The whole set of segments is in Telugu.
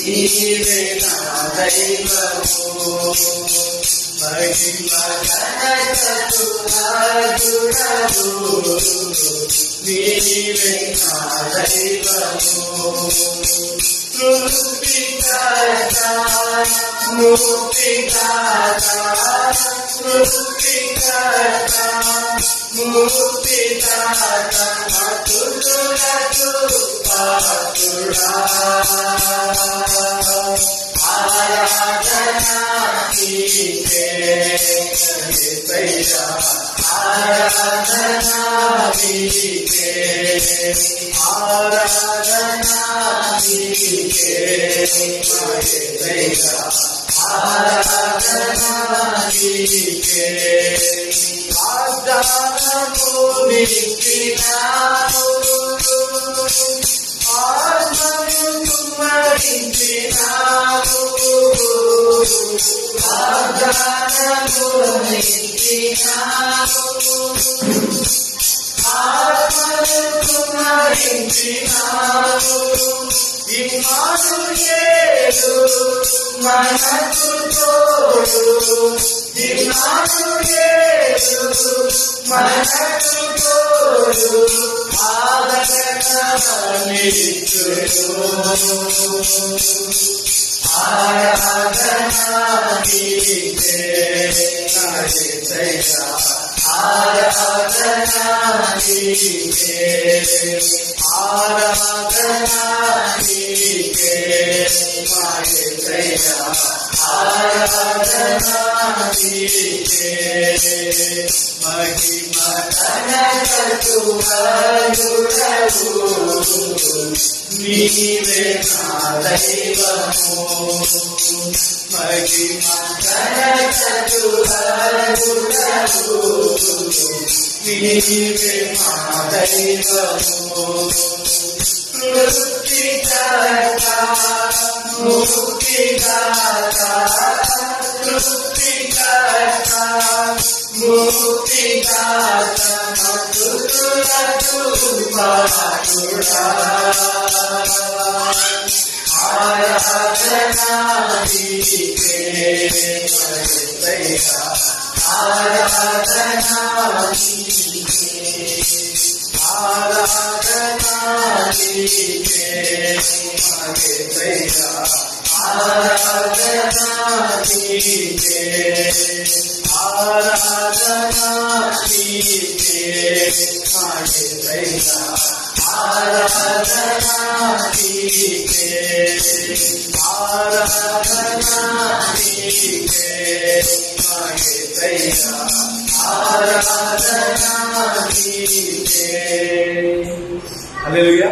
నీవే నా దైవము నీవే నా దైవము సృష్టికర్త ముక్తిదాత సృష్టికర్త ముక్తిదాత మధురులకు పాత్రుడా ఆరాధనా నీకే యేసయ్యా ఆరాధనా నీకే ఆరాధనా నీకే యేసయ్యా ఆరాధనా నీకే వాగ్దానము నిలిపినావు ఆత్మను కుమ్మరించినావు వాగ్దానము నిలిపినావు ఆత్మను కుమ్మరించినావు ఇమ్మానుయేలు మనకు తోడు ఇమ్మానుయేలు మనకు తోడు ఆరాధనా నీకే యేసయ్యా ఆరాధనా నీకే ఆరాధనా నీకే యేసయ్యా ఆరాధనా నీకే మహిమ ఘనతకు అర్హుడవు నీవే నా దైవము మహిమ ఘనతకు అర్హుడవు నీవే నా దైవము సృష్టికర్త ముక్తిదాత సృష్టికర్త ముక్తిదాత మధురులకు పాత్రుడా ఆరాధనా నీకే యేసయ్యా ఆరాధనా నీకే ఆరాధనా నీకే యేసయ్యా ఆరాధనా నీకే ఆరాధనా నీకే యేసయ్యా ఆరాధనా నీకే ఆరాధనా నీకే యేసయ్యా ఆరాధనా నీకే. హల్లెలూయా.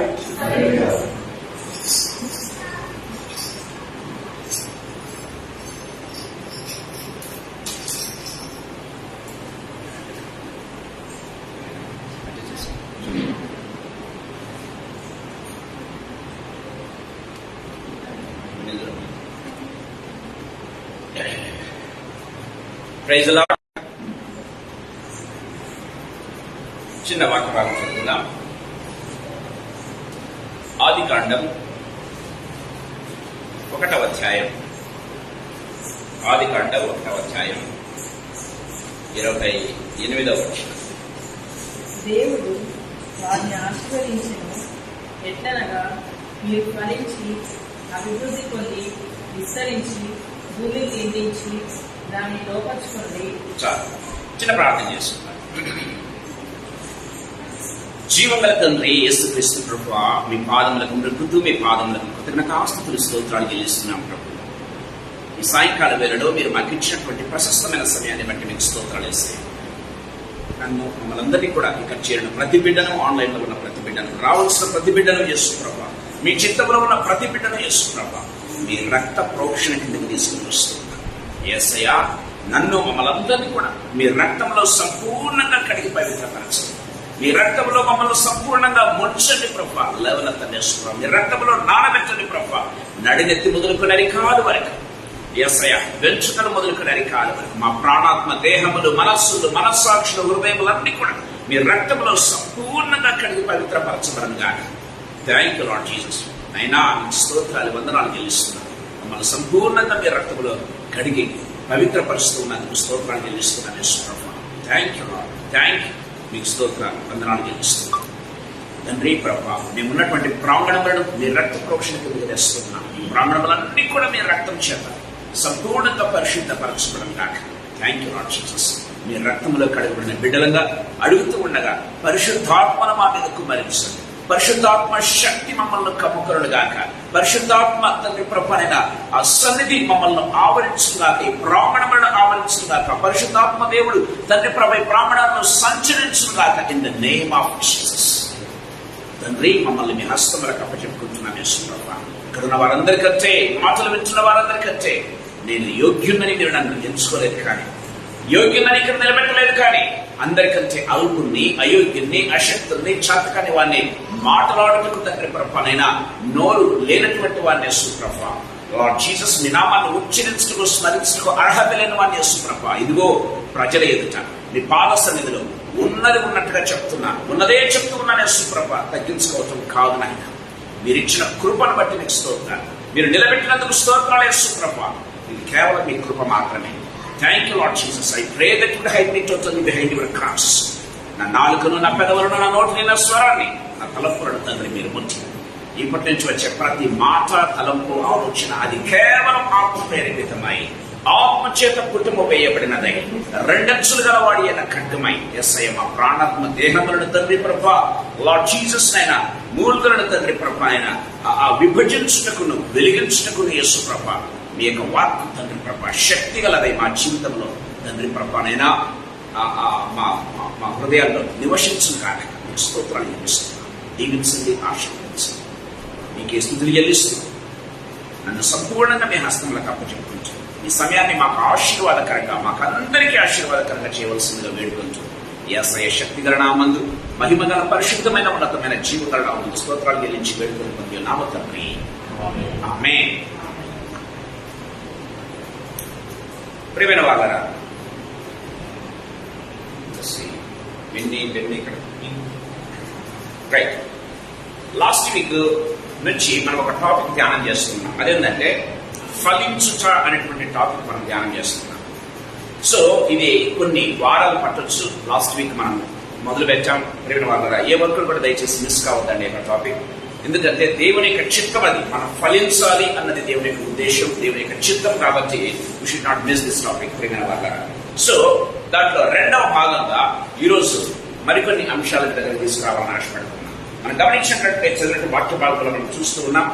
Praise the lord. చిన్న వాక్య భాగం చదువుకుందాం. ఆదికాండం 1వ అధ్యాయం. ఆదికాండం 1వ అధ్యాయం 28వ వచనం. దేవుడు వారిని ఆశీర్వదించెను, ఎట్లనగా మీరు ఫలించి అభివృద్ధి పొంది విస్తరించి భూమిని నిండించి దాన్ని లోపరుచుకోండి. చాలు, చిన్న ప్రార్థన చేస్తున్నాను. జీవగల తండ్రి యేసుక్రీస్తు ప్రభువా, మీ పాదములకు మృక్కుతూ మీ పాదములకు కృతజ్ఞతాస్తుతులు స్తోత్రాలు చెల్లిస్తున్నాం ప్రభు. ఈ సాయంకాల వేళలో మీరు మాకు ఇచ్చినటువంటి ప్రశస్తమైన సమయాన్ని బట్టి మీకు స్తోత్రాలు వేస్తాయి. నన్ను మమ్మల్ందరినీ కూడా ఇక్కడ చేరిన ప్రతి బిడ్డను, ఆన్లైన్లో ఉన్న ప్రతి బిడ్డను, రావాల్సిన ప్రతి బిడ్డను యేసు ప్రభువా, మీ చిత్తంలో ఉన్న ప్రతి బిడ్డను యేసు ప్రభువా, మీ రక్త ప్రోక్షణ కిందకి తీసుకుని వస్తున్నారు. యేసయ్యా, నన్ను మమ్మల్ందరినీ కూడా మీ రక్తంలో సంపూర్ణంగా కడిగి పవిత్రపరచండి. మీ రక్తంలో మమ్మల్ని సంపూర్ణంగా ముంచండి ప్రభా. లేవనెత్తండి యేసు. మీ రక్తంలో నానబెట్టండి ప్రభా. నడినెత్తి మొదలుకున్నది కాదు వరకు యేసయ్య వెంట్రుకలు మొదలుకొని అరికాల వరకు మా ప్రాణాత్మ దేహములు మనస్సులు మనస్సాక్షులు హృదయములన్నీ కూడా మీ రక్తంలో సంపూర్ణంగా కడిగి పవిత్రపరచబడను గాక. Thank you lord Jesus. అయినా మీకు స్తోత్రాలు వందనాలు చెల్లిస్తున్నాను. మమ్మల్ని సంపూర్ణంగా మీ రక్తంలో కడిగి పవిత్రపరుస్తూ ఉన్నందుకు స్తోత్రాలు చెల్లిస్తున్నాను యేసుప్రభువా. Thank you lord. Thank you. మీకు స్తోత్రాలు వందనాలు చెల్లిస్తున్నాను తండ్రి ప్రభువా. మేమున్నటువంటి ప్రాంగణములను మీ రక్త ప్రోక్షణ కిందకి తెస్తున్నాం. ఈ ప్రాంగణములన్నీ కూడా మీ రక్తం చేత సంపూర్ణంగా పరిశుద్ధపరచబడం కాక. Thank you lord Jesus. మీ రక్తంలో కడగబడిన బిడ్డలుగా అడుగుతూ ఉండగా పరిశుద్ధాత్మను మా మీద కుమ్మరించండి. పరిశుద్ధాత్మ శక్తి మమ్మల్ని కమ్ముకరుడు గాక. పరిశుద్ధాత్మ తండ్రి ప్రభువైన ఆ సన్నిధి మమ్మల్ని ఆవరించుగాక. ఈ ప్రాంగణములను ఆవరించుగాక. పరిశుద్ధాత్మ దేవుడు తండ్రి ప్రభు ఈ ప్రాంగణాలను సంచరించుగాక. In the name of Jesus. తండ్రి మమ్మల్ని మీ హస్తములకు అప్పచెప్పుకుంటున్నాను యేసుప్రభువా. ఇక్కడ ఉన్న వారందరికంటే మాటలు వింటున్న వారందరికంటే నేను యోగ్యున్నని మీరు నన్ను ఎంచుకోలేదు, కానీ యోగ్యున్నని ఇక్కడ నిలబెట్టలేదు, కానీ అందరికంటే అల్పుణ్ణి, అయోగ్యుణ్ణి, అశక్తుల్ని, చాతకాని వాడిని మాట్లాడటకు తండ్రి ప్రభువైనా నోరు లేనటువంటి వాడిని యేసుప్రభువా. లార్డ్ జీసస్ మీ నామాన్ని ఉచ్చరించుటకు స్మరించుటకు అర్హత లేని వాడిని యేసుప్రభువా. ఇదిగో ప్రజల ఎదుట మీ పాద సన్నిధిలో ఉన్నది ఉన్నట్టుగా చెప్తున్నాను, ఉన్నదే చెప్తూ ఉన్నాను యేసుప్రభువా. తగ్గించుకోవటం కాదు నాయన. మీరు ఇచ్చిన కృపను బట్టి మీకు స్తోత్రాలు. మీరు నిలబెట్టినందుకు స్తోత్రాలు యేసుప్రభువా. ఇది కేవలం మీ కృప మాత్రమే. Thank you lord Jesus. I pray that you hide me totally behind your cross. నా నాలుకను, నా పెదవులను, నా నోటిని, నా స్వరాన్ని, నా తలంపులను తండ్రి మీరు ముట్టి ఇప్పటి నుంచి వచ్చే ప్రతి మాట, తలంపు, ఆలోచన అది కేవలం ఆత్మ ప్రేరేపితమై ఆత్మ చేత కుటుంబ వేయబడినదై రెండంచులు గలవాడి అయిన ఖడ్గమై యేసయ్య మా ప్రాణాత్మ దేహములను తండ్రి ప్రభువా లార్డ్ జీసస్ అయినా మూలుగులను తండ్రి ప్రభువా అయినా ఆ విభజించుటకును వెలిగించుటకును యేసు ప్రభువా మీ యొక్క వాక్కు తండ్రి ప్రభువా శక్తి గలదై మా జీవితంలో తండ్రి ప్రభువానైనా మా హృదయాల్లో నివసించును కాక. మీకు స్తోత్రాలు చెల్లిస్తున్నాను. దీవించండి, ఆశీర్వదించండి. మీకే స్తుతులు చెల్లిస్తున్నాను. నన్ను సంపూర్ణంగా మీ హస్తములకు అప్పచెప్పుకుంటూ ఈ సమయాన్ని మాకు ఆశీర్వాదకరంగా, మాకందరికీ ఆశీర్వాదకరంగా చేయవలసిందిగా వేడుకుంటూ యేసయ్య శక్తిగల నామందు మహిమగల పరిశుద్ధమైన ఉన్నతమైన జీవితాల నామందు స్తోత్రాలు చెల్లించి వేడుకొని నామ తండ్రి ఆమేన్. ప్రియమైన వాళ్ళరా, రైట్, లాస్ట్ వీక్ నుంచి మనం ఒక టాపిక్ ధ్యానం చేస్తున్నాం. అదేంటంటే ఫలించుట అనేటువంటి టాపిక్ మనం ధ్యానం చేస్తున్నాం. సో ఇది కొన్ని వారాలు పట్టొచ్చు. లాస్ట్ వీక్ మనం మొదలు పెట్టాం. ప్రియమైన వాళ్ళరా, ఏ వర్కులు కూడా దయచేసి మిస్ కావద్దండి ఒక టాపిక్. ఎందుకంటే దేవుని యొక్క చిత్తం అది, మనం ఫలించాలి అన్నది దేవుని యొక్క ఉద్దేశం, దేవుని యొక్క చిత్తం. కాబట్టి you should not miss this topic ప్రియమైన వాళ్ళరా. సో దాంట్లో రెండవ భాగంగా ఈరోజు మరికొన్ని అంశాల దగ్గర తీసుకురావాలని ఆశపడుతున్నాం. మనం గమనించినట్లయితే చదివిన వాక్య భాగంలో మనం చూస్తూ ఉన్నాం.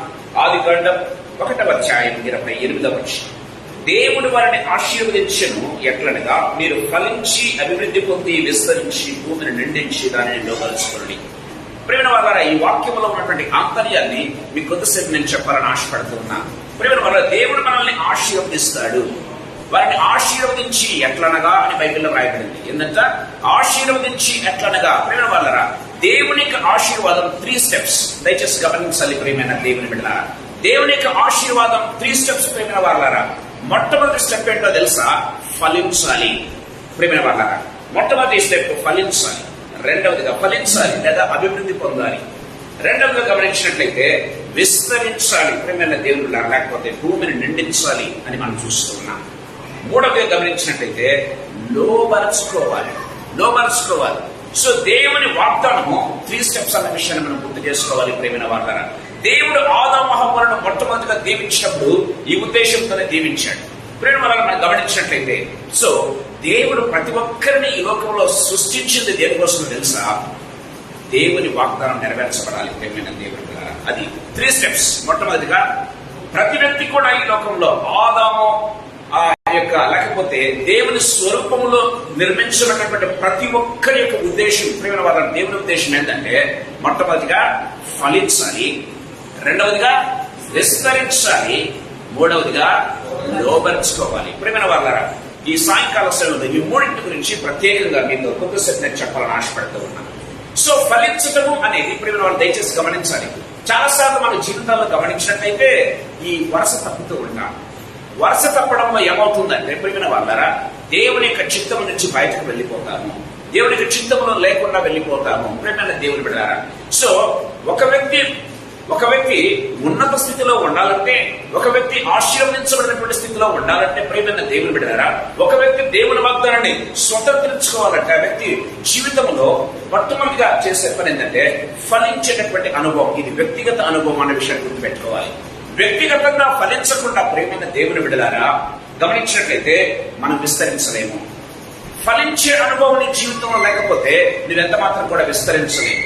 ఆదికాండం 1వ అధ్యాయం 28వ వచనం. దేవుడు వారిని ఆశీర్వదించెను ఎట్లనగా మీరు ఫలించి అభివృద్ధి పొంది విస్తరించి భూమిని నిండించి దానిని లోపరుచుకోండి. ప్రియమైన వాళ్ళారా, ఈ వాక్యంలో ఉన్నటువంటి ఆంతర్యాన్ని మీకు కొద్దిసేపు నేను చెప్పాలని ఆశపడుతున్నా. ప్రియమైన వాళ్ళ దేవుడు మనల్ని ఆశీర్వదిస్తాడు. వారిని ఆశీర్వదించి ఎట్లనగా అని బైబిల్లో రాయబడింది. ఏంటంటే ఆశీర్వదించి ఎట్లనగా. ప్రియమైన వాళ్ళరా, దేవునికి ఆశీర్వాదం 3 స్టెప్స్. దయచేసి గమనించాలి ప్రియమైన దేవుని బిడ్డలారా. దేవుని యొక్క ఆశీర్వాదం 3 స్టెప్స్ ప్రియమైన వాళ్ళారా. మొట్టమొదటి స్టెప్ ఏంటో తెలుసా? ఫలించాలి. ప్రియమైన వాళ్ళారా, మొట్టమొదటి స్టెప్ ఫలించాలి. రెండవదిగా ఫలించాలి లేదా అభివృద్ధి పొందాలి. రెండవదిగా గమనించినట్లయితే విస్తరించాలి ప్రియమైన దేవుని బిడ్డలారా, లేకపోతే భూమిని నిండించాలి అని మనం చూస్తూ ఉన్నాం. మూడవదిగా గమనించినట్లయితే లోబరుచుకోవాలి. సో దేవుని వాగ్దానము 3 స్టెప్స్ అన్న విషయాన్ని మనం గుర్తు చేసుకోవాలి ప్రియమైన వాళ్ళారా. దేవుడు ఆదాము హవ్వలను మొట్టమొదటిగా దీవించినప్పుడు ఈ ఉద్దేశంతోనే దీవించాడు. ప్రియమైన వాళ్ళని మనం గమనించినట్లయితే సో దేవుడు ప్రతి ఒక్కరిని ఈ లోకంలో సృష్టించింది దేనికోసం తెలుసా? దేవుని వాగ్దానం నెరవేర్చబడాలి ప్రియమైన దేవుని ద్వారా. అది 3 స్టెప్స్. మొట్టమొదటిగా ప్రతి వ్యక్తి కూడా ఈ లోకంలో ఆదాము యొక్క లేకపోతే దేవుని స్వరూపంలో నిర్మించబడినటువంటి ప్రతి ఒక్కరి యొక్క ఉద్దేశం ప్రియమైన వాళ్ళ దేవుని ఉద్దేశం ఏంటంటే మొట్టమొదటిగా ఫలించాలి, రెండవదిగా విస్తరించాలి, మూడవదిగా లోబరుచుకోవాలి. ప్రియమైన వాళ్ళారా, ఈ సాయంకాల సమయంలో ఈ మూడింటి గురించి ప్రత్యేకంగా మీతో కొద్దిసేపు నేను చెప్పాలని ఆశపడుతూ ఉన్నాను. సో ఫలించటము అనేది ప్రియమైన వాళ్ళు దయచేసి గమనించాలి. చాలాసార్లు మన జీవితాల్లో గమనించినట్లయితే ఈ వరుస తప్పుతూ ఉంటాం. వరుస తప్పడంలో ఏమవుతుందంటే ప్రియమైన వాళ్ళారా, దేవుని యొక్క చిత్తం నుంచి బయటకు వెళ్ళిపోతాము, దేవుని యొక్క చిత్తంలో లేకుండా వెళ్ళిపోతాము. ప్రియమైన దేవుని బిడ్డలారా, సో ఒక వ్యక్తి ఉన్నత స్థితిలో ఉండాలంటే, ఒక వ్యక్తి ఆశీర్వదించబడినటువంటి స్థితిలో ఉండాలంటే ప్రియమైన దేవుని బిడ్డలారా, ఒక వ్యక్తి దేవుని వాగ్దానాన్ని స్వతంత్రించుకోవాలంటే ఆ వ్యక్తి జీవితంలో మొట్టమొదటిగా చేసే పని ఏంటంటే ఫలించేటటువంటి అనుభవం. ఇది వ్యక్తిగత అనుభవం అనే విషయాన్ని గుర్తుపెట్టుకోవాలి. వ్యక్తిగతంగా ఫలించకుండా ప్రియమైన దేవుని బిడ్డలారా గమనించినట్లయితే మనం విస్తరించలేము. ఫలించే అనుభవం నీ జీవితంలో లేకపోతే నువ్వెంత మాత్రం కూడా విస్తరించలేము.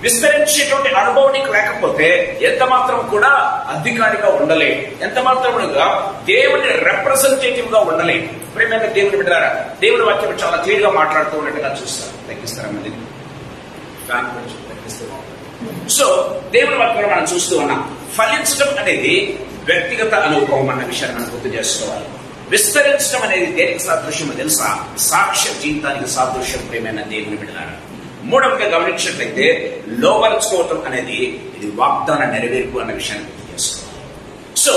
విస్తరించేటువంటి అనుభవం నీకు లేకపోతే ఎంత మాత్రం కూడా అధికారిగా ఉండలేము, ఎంత మాత్రముగా దేవుని రిప్రజెంటేటివ్ గా ఉండలేము. ప్రియమైన దేవుని బిడ్డలారా, దేవుని వాక్యం చాలా క్లియర్ గా మాట్లాడుతూ ఉన్నట్టుగా చూస్తారు. తగ్గిస్తారా మళ్ళీ ఫ్యాన్ కొంచెం తగ్గిస్తున్నాం. సో దేవుని వాక్యం మనం చూస్తూ ఉన్నాం. ఫలించడం అనేది వ్యక్తిగత అనుభవం అన్న విషయాన్ని మనం గుర్తు చేసుకోవాలి. విస్తరించడం అనేది దేనికి సాదృశ్యమో తెలుసా? సాక్ష్య జీవితానికి సాదృశ్యం. ప్రియమైన దేవుని బిడ్డలారా, మూడవగా గమనించినట్లయితే లోబరుచుకోవటం అనేది ఇది వాగ్దాన నెరవేర్పు అన్న విషయాన్ని గుర్తు చేసుకోవాలి. సో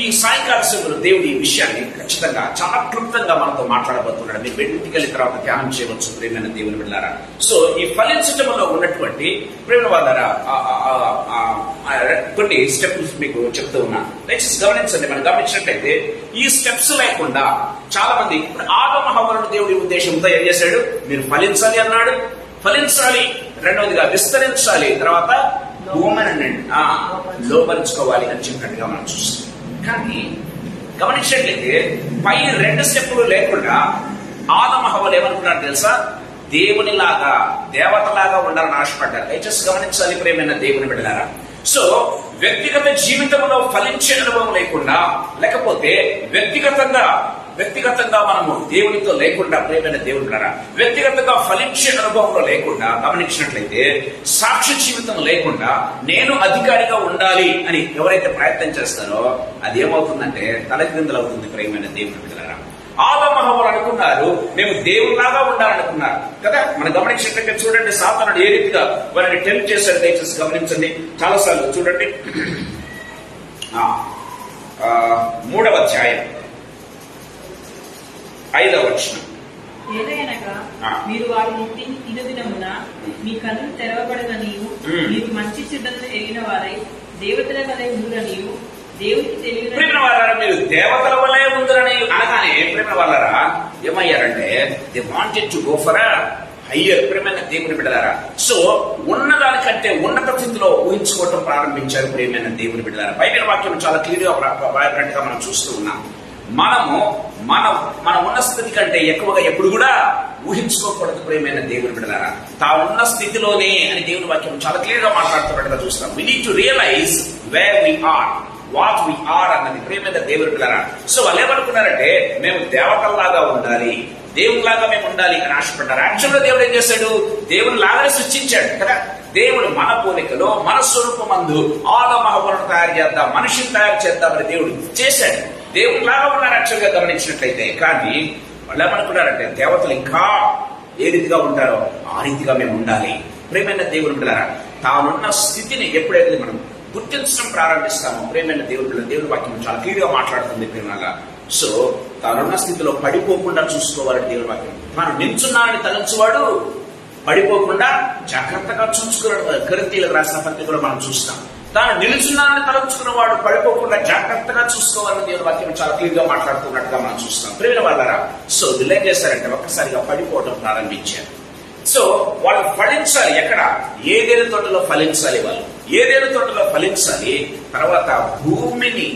ఈ సాయంకాల సమయంలో దేవుడు ఈ విషయాన్ని ఖచ్చితంగా చాలా క్లుప్తంగా మనతో మాట్లాడబోతున్నాడు. మీరు ఇంటికి వెళ్ళిన తర్వాత ధ్యానం చేయవచ్చు ప్రియమైన దేవుని బిడ్డలారా. సో ఈ ఫలించటంలో ఉన్నటువంటి ప్రేమ వాళ్ళారా కొన్ని స్టెప్స్ మీకు చెప్తూ ఉన్నాను. నెక్స్ట్ గమనించండి. మనం గమనించినట్లయితే ఈ స్టెప్స్ లేకుండా చాలా మంది ఇప్పుడు ఆదమ హవ్వలను దేవుడి ఉద్దేశంతో ఏం చేశాడు? మీరు ఫలించాలి అన్నాడు, ఫలించాలి, రెండవదిగా విస్తరించాలి, తర్వాత భూమిని లోపరుచుకోవాలి అని చెప్పినట్టుగా మనం చూస్తాం. కానీ గమనించినట్లయితే పై రెండు స్టెప్పులు లేకుండా ఆదమ హవ్వలు ఏమనుకున్నారు తెలుసా? దేవునిలాగా దేవతలాగా ఉండాలని ఆశపడ్డారు. దయచేసి గమనించాలి ప్రియమైన దేవుని బిడ్డలారా. సో వ్యక్తిగత జీవితంలో ఫలించే అనుభవం లేకుండా, లేకపోతే వ్యక్తిగతంగా మనము దేవునితో లేకుండా ప్రియమైన దేవుని బిడ్డలారా, వ్యక్తిగతంగా ఫలించే అనుభవంలో లేకుండా గమనించినట్లయితే సాక్ష్య జీవితం లేకుండా నేను అధికారిగా ఉండాలి అని ఎవరైతే ప్రయత్నం చేస్తారో అది ఏమవుతుందంటే తలక్రిందులవుతుంది ప్రియమైన దేవుని బిడ్డలారా. ఆదమ హవ్వలు అనుకున్నారు మేము దేవునిలాగా ఉండాలనుకున్నారు కదా. మనం గమనించినట్లయితే చూడండి, సాతానుడు ఏ రీతిగా వారిని టెంప్ట్ చేశాడు. దయచేసి గమనించండి. చాలాసార్లు చూడండి, 3వ అధ్యాయం 5వ వచనం. ఏదైనగా మీరు వారిని తినుదినమున మీ కన్నులు తెరవబడననియు మీరు మంచి చెడ్డలను ఎరిగిన వారై దేవతల వలె ఉండుననియు దేవునికి తెలియదు. ప్రేమ వాళ్ళారా, మీరు దేవతల వలె ఉందని అనగానే ప్రేమ వాళ్ళారా ఏమయ్యారంటే they wanted to go for higher. ప్రేమైన దేవుని బిడ్డలారా, సో ఉన్నదానికంటే ఉన్నత స్థితిలో ఊహించుకోవటం ప్రారంభించారు ప్రేమైన దేవుని బిడ్డలారా. బైబిల్ వాక్యం చాలా క్లియర్ గా రాయబడినట్టుగా మనం చూస్తూ ఉన్నాం. మనము మన ఉన్న స్థితి కంటే ఎక్కువగా ఎప్పుడు కూడా ఊహించుకోకూడదు ప్రియమైన దేవుని బిడ్డలారా. తా ఉన్న స్థితిలోనే అని దేవుని వాక్యం చాలా క్లియర్ గా మాట్లాడుతున్నట్టుగా చూస్తాం. We need to realise where we are, what we are అన్నది ప్రియమైన దేవుని బిడ్డలారా. సో వాళ్ళు ఏమనుకున్నారంటే మేము దేవతల్లాగా ఉండాలి, దేవునిలాగా మేము ఉండాలి అని ఆశపడ్డారు. యాక్చువల్గా దేవుడు ఏం చేశాడు? దేవుని లాగానే సృష్టించాడు కదా. దేవుడు మన పోలికలో మన స్వరూపమందు ఆదమ హవ్వలను తయారు చేద్దాం, మనిషిని తయారు చేద్దామని దేవుడు చేశాడు. దేవుని లాగా ఉన్నారు యాక్చువల్గా గమనించినట్లయితే. కానీ వాళ్ళు ఏమనుకున్నారంటే దేవతలు ఇంకా ఏ రీతిగా ఉంటారో ఆ రీతిగా మేము ఉండాలి. ప్రియమైన దేవుని బిడ్డలారా, తానున్న స్థితిని ఎప్పుడైతే మనం గుర్తించడం ప్రారంభిస్తాము ప్రియమైన దేవుని వాక్యం చాలా క్లియర్ గా మాట్లాడుతుంది ప్రేమగా. సో తానున్న స్థితిలో పడిపోకుండా చూసుకోవాలని దేవుని వాక్యం. తాను నిల్చున్నానని తలంచువాడు పడిపోకుండా జాగ్రత్తగా చూసుకున్నాడు. కొరింథీయులకు రాసిన పత్రికలో మనం చూస్తాం. తాను నిలుచున్నానని తలంచుకున్న వాడు పడిపోకుండా జాగ్రత్తగా చూసుకోవాలని దేవుని వాక్యం చాలా క్లియర్ గా మాట్లాడుతున్నట్టుగా మనం చూస్తాం ప్రియమైన వాళ్ళారా. సో వీళ్ళు ఏం చేశారంటే ఒక్కసారిగా పడిపోవడం ప్రారంభించారు. సో వాళ్ళు ఫలించాలి. ఎక్కడ? ఏదేను తోటలో ఫలించాలి. వాళ్ళు ఏదేను తోటలో ఫలించాలి, తర్వాత భూమిని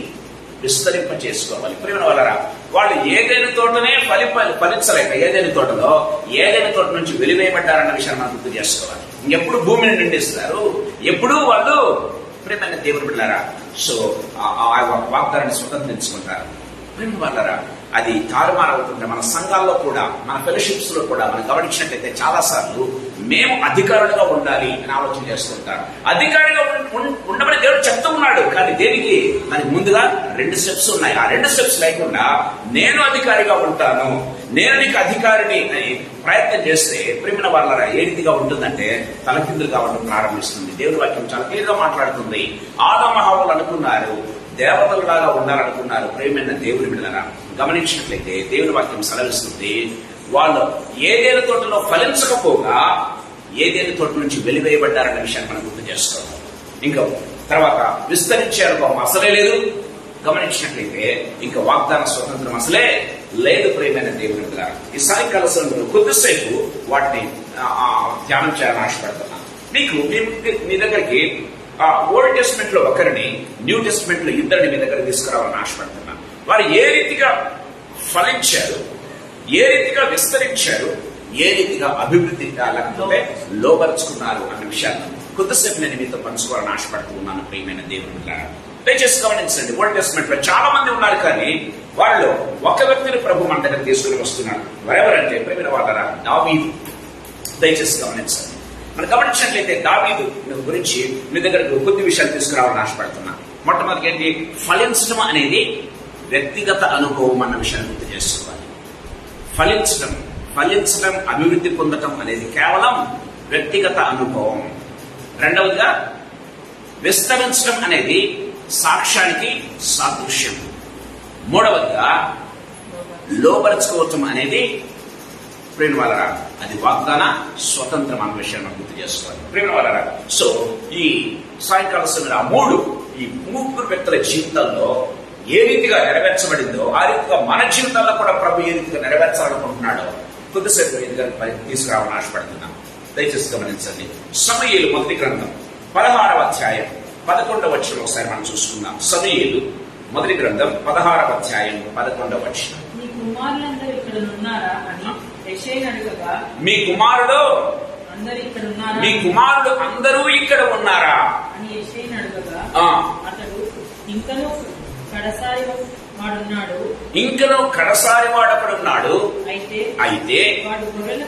విస్తరింప చేసుకోవాలి. ప్రియమైన వాళ్ళరా, వాళ్ళు ఏదైనా తోటనే ఫలించలేక ఏదైనా తోట నుంచి వెలివేయబడ్డారన్న విషయాన్ని మనం గుర్తు చేసుకోవాలి. ఇంకెప్పుడు భూమిని నిండిస్తారు, ఎప్పుడు వాళ్ళు ప్రియమైన దేవుని బిడ్డలారా సో ఆ వాగ్దానాన్ని స్వతంత్రించుకుంటారు. ప్రియమైన వాళ్ళరా, అది తారుమారవుతుంటే మన సంఘాల్లో కూడా మన ఫెలోషిప్స్ లో కూడా మనం గమనించినట్లయితే చాలా సార్లు మేము అధికారులుగా ఉండాలి అని ఆలోచన చేస్తుంటారు. అధికారిగా ఉండమని దేవుడు చెప్తూ ఉన్నాడు. కానీ దేనికి? దానికి ముందుగా 2 స్టెప్స్ ఉన్నాయి. ఆ 2 స్టెప్స్ లేకుండా నేను అధికారిగా ఉంటాను, నేను నీకు అధికారిని అని ప్రయత్నం చేస్తే ప్రియమైన వాళ్ళరా ఏ రీతిగా ఉంటుందంటే తలకిందులు కావడం ప్రారంభిస్తుంది. దేవుని వాక్యం చాలా క్లియర్ గా మాట్లాడుతుంది. ఆదమ హవ్వలు అనుకున్నారు దేవతలలాగా ఉండాలనుకున్నారు. ప్రేమైన దేవుని బిడ్డలారా, గమనించినట్లయితే దేవుని వాక్యం సెలవిస్తుంది, వాళ్ళు ఏదేని తోటలో ఫలించకపోగా ఏదేని తోట నుంచి వెలివేయబడ్డారన్న విషయాన్ని మనం గుర్తు చేసుకోవాలి. ఇంకా తర్వాత విస్తరించే అనుభవం అసలే లేదు. గమనించినట్లయితే ఇంకా వాగ్దాన స్వతంత్రం అసలే లేదు. ప్రేమైన దేవుని బిడ్డలారా, ఈ సాయంకాల సమయంలో కొద్దిసేపు వాటిని ధ్యానం చేయాలని ఆశపడుతున్నాను. మీ దగ్గరికి ఓల్డ్ టెస్ట్మెంట్ లో ఒకరిని, న్యూ టెస్ట్మెంట్ లో ఇద్దరిని మీ దగ్గర తీసుకురావాలని ఆశపడుతున్నాను. వారు ఏ రీతిగా ఫలించారు, ఏ రీతిగా విస్తరించారు, ఏ రీతిగా అభివృద్ధి లేకపోతే లోపరుచుకున్నారు అన్న విషయాన్ని కొద్దిసేపు నేను మీతో పంచుకోవాలని ఆశపడుతూ ఉన్నాను. ప్రియమైన దేవుని బిడ్డలారా, దయచేసి గమనించండి. ఓల్డ్ టెస్ట్మెంట్ లో చాలా మంది ఉన్నారు, కానీ వాళ్ళు ఒక వ్యక్తిని ప్రభు మన దగ్గర తీసుకుని వస్తున్నారు. ఎవరెవరంటే ప్రియమైన వాళ్ళరా, దావీదు. దయచేసి గమనించండి. మనం గమనించినట్లయితే దావీదు గురించి మీ దగ్గరకు కొద్ది విషయాలు తీసుకురావాలని ఆశపడుతున్నా. మొట్టమొదటి ఏంటి, ఫలించడం అనేది వ్యక్తిగత అనుభవం అన్న విషయాన్ని గుర్తు చేసుకోవాలి. ఫలించడం అభివృద్ధి పొందటం అనేది కేవలం వ్యక్తిగత అనుభవం. రెండవదిగా విస్తరించడం అనేది సాక్ష్యానికి సాదృశ్యం. మూడవదిగా లోపరుచుకోవటం అనేది ప్రేమ వాళ్ళరా అది వాగ్దాన స్వతంత్రం అన్న విషయాన్ని మనం గుర్తు చేసుకోవాలి. ప్రేమ వాళ్ళరా, సో ఈ సాయంకాల సమయంలో ఈ ముగ్గురు వ్యక్తుల జీవితంలో ఏ రీతిగా నెరవేర్చబడిందో ఆ రీతిగా మన జీవితాల్లో కూడా ప్రభు ఏ రీతిగా నెరవేర్చాలనుకుంటున్నాడో కొద్దిసేపు ఎదుగుదల తీసుకురావాలని ఆశపడుతున్నాం. దయచేసి గమనించండి. సమూయేలు మొదటి గ్రంథం 16వ అధ్యాయం 11వ వచనం ఒకసారి మనం చూసుకుందాం. సమూయేలు మొదటి గ్రంథం 16వ అధ్యాయం 11వ వచనం. మీ కుమారులందరూ ఇక్కడ ఉన్నారా అని యెషయా అడగగా, మీ కుమారుడు అందరూ ఇక్కడ ఉన్నారా అని యెషయా అడగగా, అతడు ఇంకనూ కడసారి వాడొకడున్నాడు, అయితే వాడు గొర్రెలు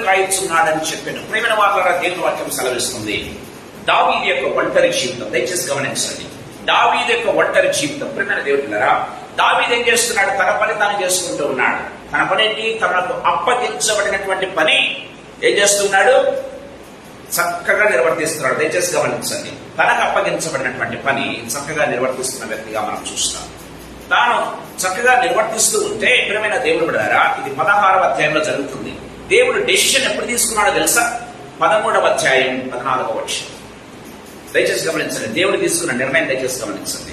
కాయచున్నాడని చెప్పాను. ప్రేమ వాళ్ళ దేవుని వాక్యం సెలవిస్తుంది. దావీదు యొక్క ఒంటరి జీవితం దయచేసి గమనించండి. దావీదు యొక్క ఒంటరి జీవితం ప్రేమ దేవుడులారా, దావీదు ఏం చేస్తున్నాడు? తన పని తాను చేసుకుంటూ ఉన్నాడు. తన పని ఏంటి? తనకు అప్పగించబడినటువంటి పని ఏం చేస్తున్నాడు? చక్కగా నిర్వర్తిస్తున్నాడు. దయచేసి గమనించండి. తనకు అప్పగించబడినటువంటి పని చక్కగా నిర్వర్తిస్తున్న వ్యక్తిగా మనం చూస్తాం. తాను చక్కగా నిర్వర్తిస్తూ ఉంటే ప్రియమైన దేవుడు బిడ్డలారా, ఇది 16వ అధ్యాయంలో జరుగుతుంది. దేవుడు డెసిషన్ ఎప్పుడు తీసుకున్నాడో తెలుసా? 13వ అధ్యాయం 14వ వచనం. దయచేసి గమనించండి. దేవుడు తీసుకున్న నిర్ణయం దయచేసి గమనించండి.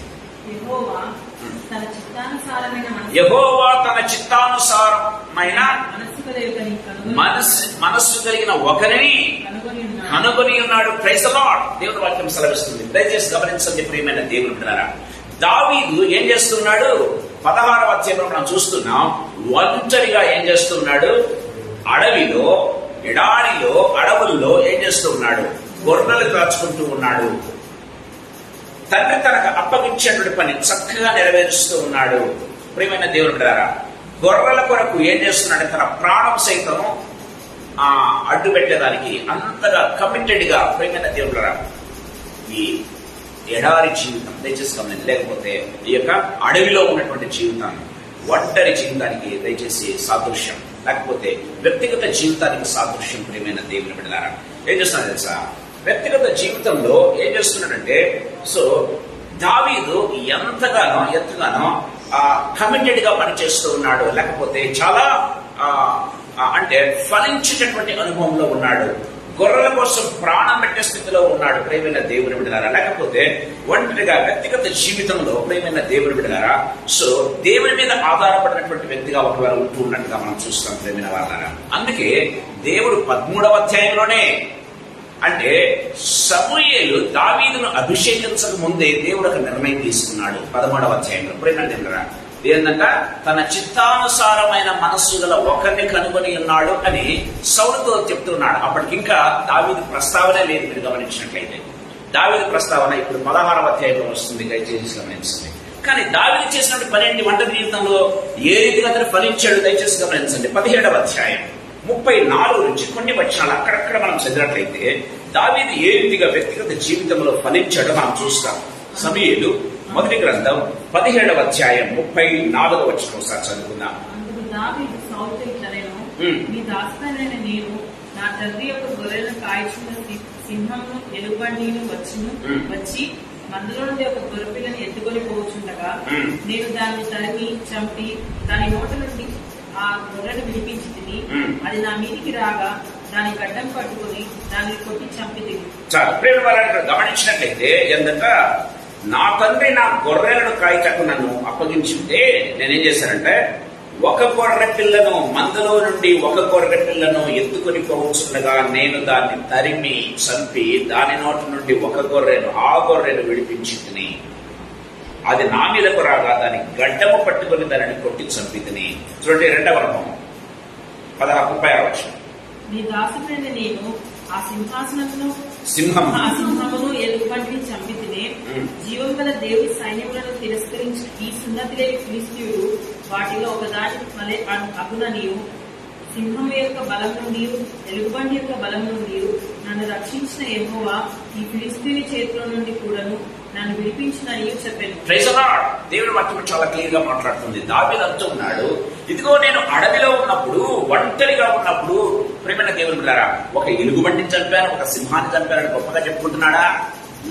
యెహోవా తన చిత్తానుసారమైన మనస్సు కలిగిన ఒకరిని కనుగొని ఉన్నాడు. Praise the lord. దేవుని వాక్యం సెలవిస్తుంది. దయచేసి గమనించండి ప్రియమైన దేవుని బిడ్డలారా, దావీదు ఏం చేస్తున్నాడు? 16వ అధ్యాయంలో మనం చూస్తున్నాం. ఒంటరిగా ఏం చేస్తున్నాడు? అడవిలో, ఎడారిలో, అడవుల్లో ఏం చేస్తూ ఉన్నాడు? గొర్రెలు కాచుకుంటూ ఉన్నాడు. తండ్రి తనకు అప్పగించేటువంటి పని చక్కగా నెరవేరుస్తూ ఉన్నాడు. ప్రియమైన దేవుని బిడ్డలారా, గొర్రెల కొరకు ఏం చేస్తున్నాడు? తన ప్రాణం సైతం అడ్డు పెట్టేదానికి అంతగా కమిటెడ్ గా ప్రియమైన దేవుడురా ఈ ఎడారి జీవితం దయచేసి గమనించండి. లేకపోతే ఈ యొక్క అడవిలో ఉన్నటువంటి జీవితాన్ని, ఒంటరి జీవితానికి దయచేసి సాదృశ్యం, లేకపోతే వ్యక్తిగత జీవితానికి సాదృశ్యం. ప్రియమైన దేవుని బిడ్డలారా, ఏం చేస్తున్నాడు తెలుసా? వ్యక్తిగత జీవితంలో ఏం చేస్తున్నాడంటే, సో దావీదు ఎంతగానో కమిటెడ్ గా పనిచేస్తూ ఉన్నాడు. లేకపోతే చాలా అంటే ఫలించేటటువంటి అనుభవంలో ఉన్నాడు. గొర్రెల కోసం ప్రాణం పెట్టే స్థితిలో ఉన్నాడు. ప్రియమైన దేవుని బిడ్డలారా, లేకపోతే ఒంటరిగా వ్యక్తిగత జీవితంలో ప్రియమైన దేవుని బిడ్డలారా, సో దేవుని మీద ఆధారపడినటువంటి వ్యక్తిగా ఒకవేళ ఉంటూ ఉన్నట్టుగా మనం చూస్తాం. ప్రియమైన వాళ్ళారా, అందుకే దేవుడు 13వ అధ్యాయంలోనే, అంటే సమూయేలు దావీదును అభిషేకించక ముందే దేవుడు ఒక నిర్ణయం తీసుకున్నాడు. 13వ అధ్యాయంలో ప్రియమైన దేవుడురా, ఏంటంట? తన చిత్తానుసారమైన మనస్సు గల ఒకరిని కనుగొని ఉన్నాడు అని సౌలుతో చెప్తున్నాడు. అప్పటికింకా దావీదు ప్రస్తావనే లేదు. మీరు గమనించినట్లయితే దావీదు ప్రస్తావన ఇప్పుడు 16వ అధ్యాయంలో వస్తుంది. దయచేసి గమనించండి. కానీ దావీదు చేసినటువంటి పని ఏంటి? ఒంటరి జీవితంలో ఏ రీతిగా అతను ఫలించాడు దయచేసి గమనించండి. 17వ అధ్యాయం 34 నుంచి కొన్ని వచనాలు అక్కడక్కడ మనం చదివినట్లయితే దావీదు ఏ రీతిగా వ్యక్తిగత జీవితంలో ఫలించాడో మనం చూస్తాం. సమూయేలు మొదటి గ్రంథం 17వ అధ్యాయం 34వ వచనం ఒకసారి చదువుకుందాం. మీ దాసుడైన నేను నా తండ్రి యొక్క గొర్రెలను కాయచున్న సింహమును ఎలుగుబంటిని వచ్చి మందలో నుండి ఒక గొర్రెపిల్లని ఎత్తుకొని పోవచ్చుండగా నేను దాన్ని తరిమి చంపి దాని నోట నుండి ఆ గొర్రెను విడిపించి తిని అది నా మీదికి రాగా దాని గడ్డం పట్టుకుని దాన్ని కొట్టి చంపి తిని. గమనించినట్లయితే ఏంటంటే నా తండ్రి నా గొర్రెలను కాయటకు నన్ను అప్పగించుంటే నేనేం చేశానంటే ఒక గొర్రె పిల్లను మందలో నుండి ఒక గొర్రె పిల్లను ఎత్తుకొని పోవచ్చుండగా నేను దాన్ని తరిమి చంపి దాని నోటి నుండి ఒక గొర్రెను ఆ గొర్రెను విడిపించి తిని అది నా మీదకు రాగా దాని గడ్డము పట్టుకుని దానిని కొట్టి చంపి తిని. చూడండి 2వ వచనం 36వ వచనం. నీ దాసుడైన నేను ఆ సింహమును ఎలుగుబంటిని చంపి తినే జీవం గల దేవుడి సైన్యములను తిరస్కరించిన ఈ సున్నతి లేని ఫిలిష్తీయుడు వాటిలో ఒకదాని వలె అగుననియు సింహం యొక్క బలం నుండి ఎలుగుబంటి యొక్క బలం నుండి నన్ను రక్షించిన యెహోవా ఈ ఫిలిష్తీయుని చేతిలో నుండి కూడాను నన్ను విడిపించిన చెప్పాను. దేవుడి వాక్యం చాలా క్లియర్ గా మాట్లాడుతుంది. దావీదు అంటున్నాడు, ఇదిగో నేను అడవిలో ఉన్నప్పుడు ఒంటరిగా ఉన్నప్పుడు ప్రేమైన దేవుని బిడ్డలారా ఒక ఎలుగుబంటిని చంపాను ఒక సింహాన్ని చంపాను గొప్పగా చెప్పుకుంటున్నాడా?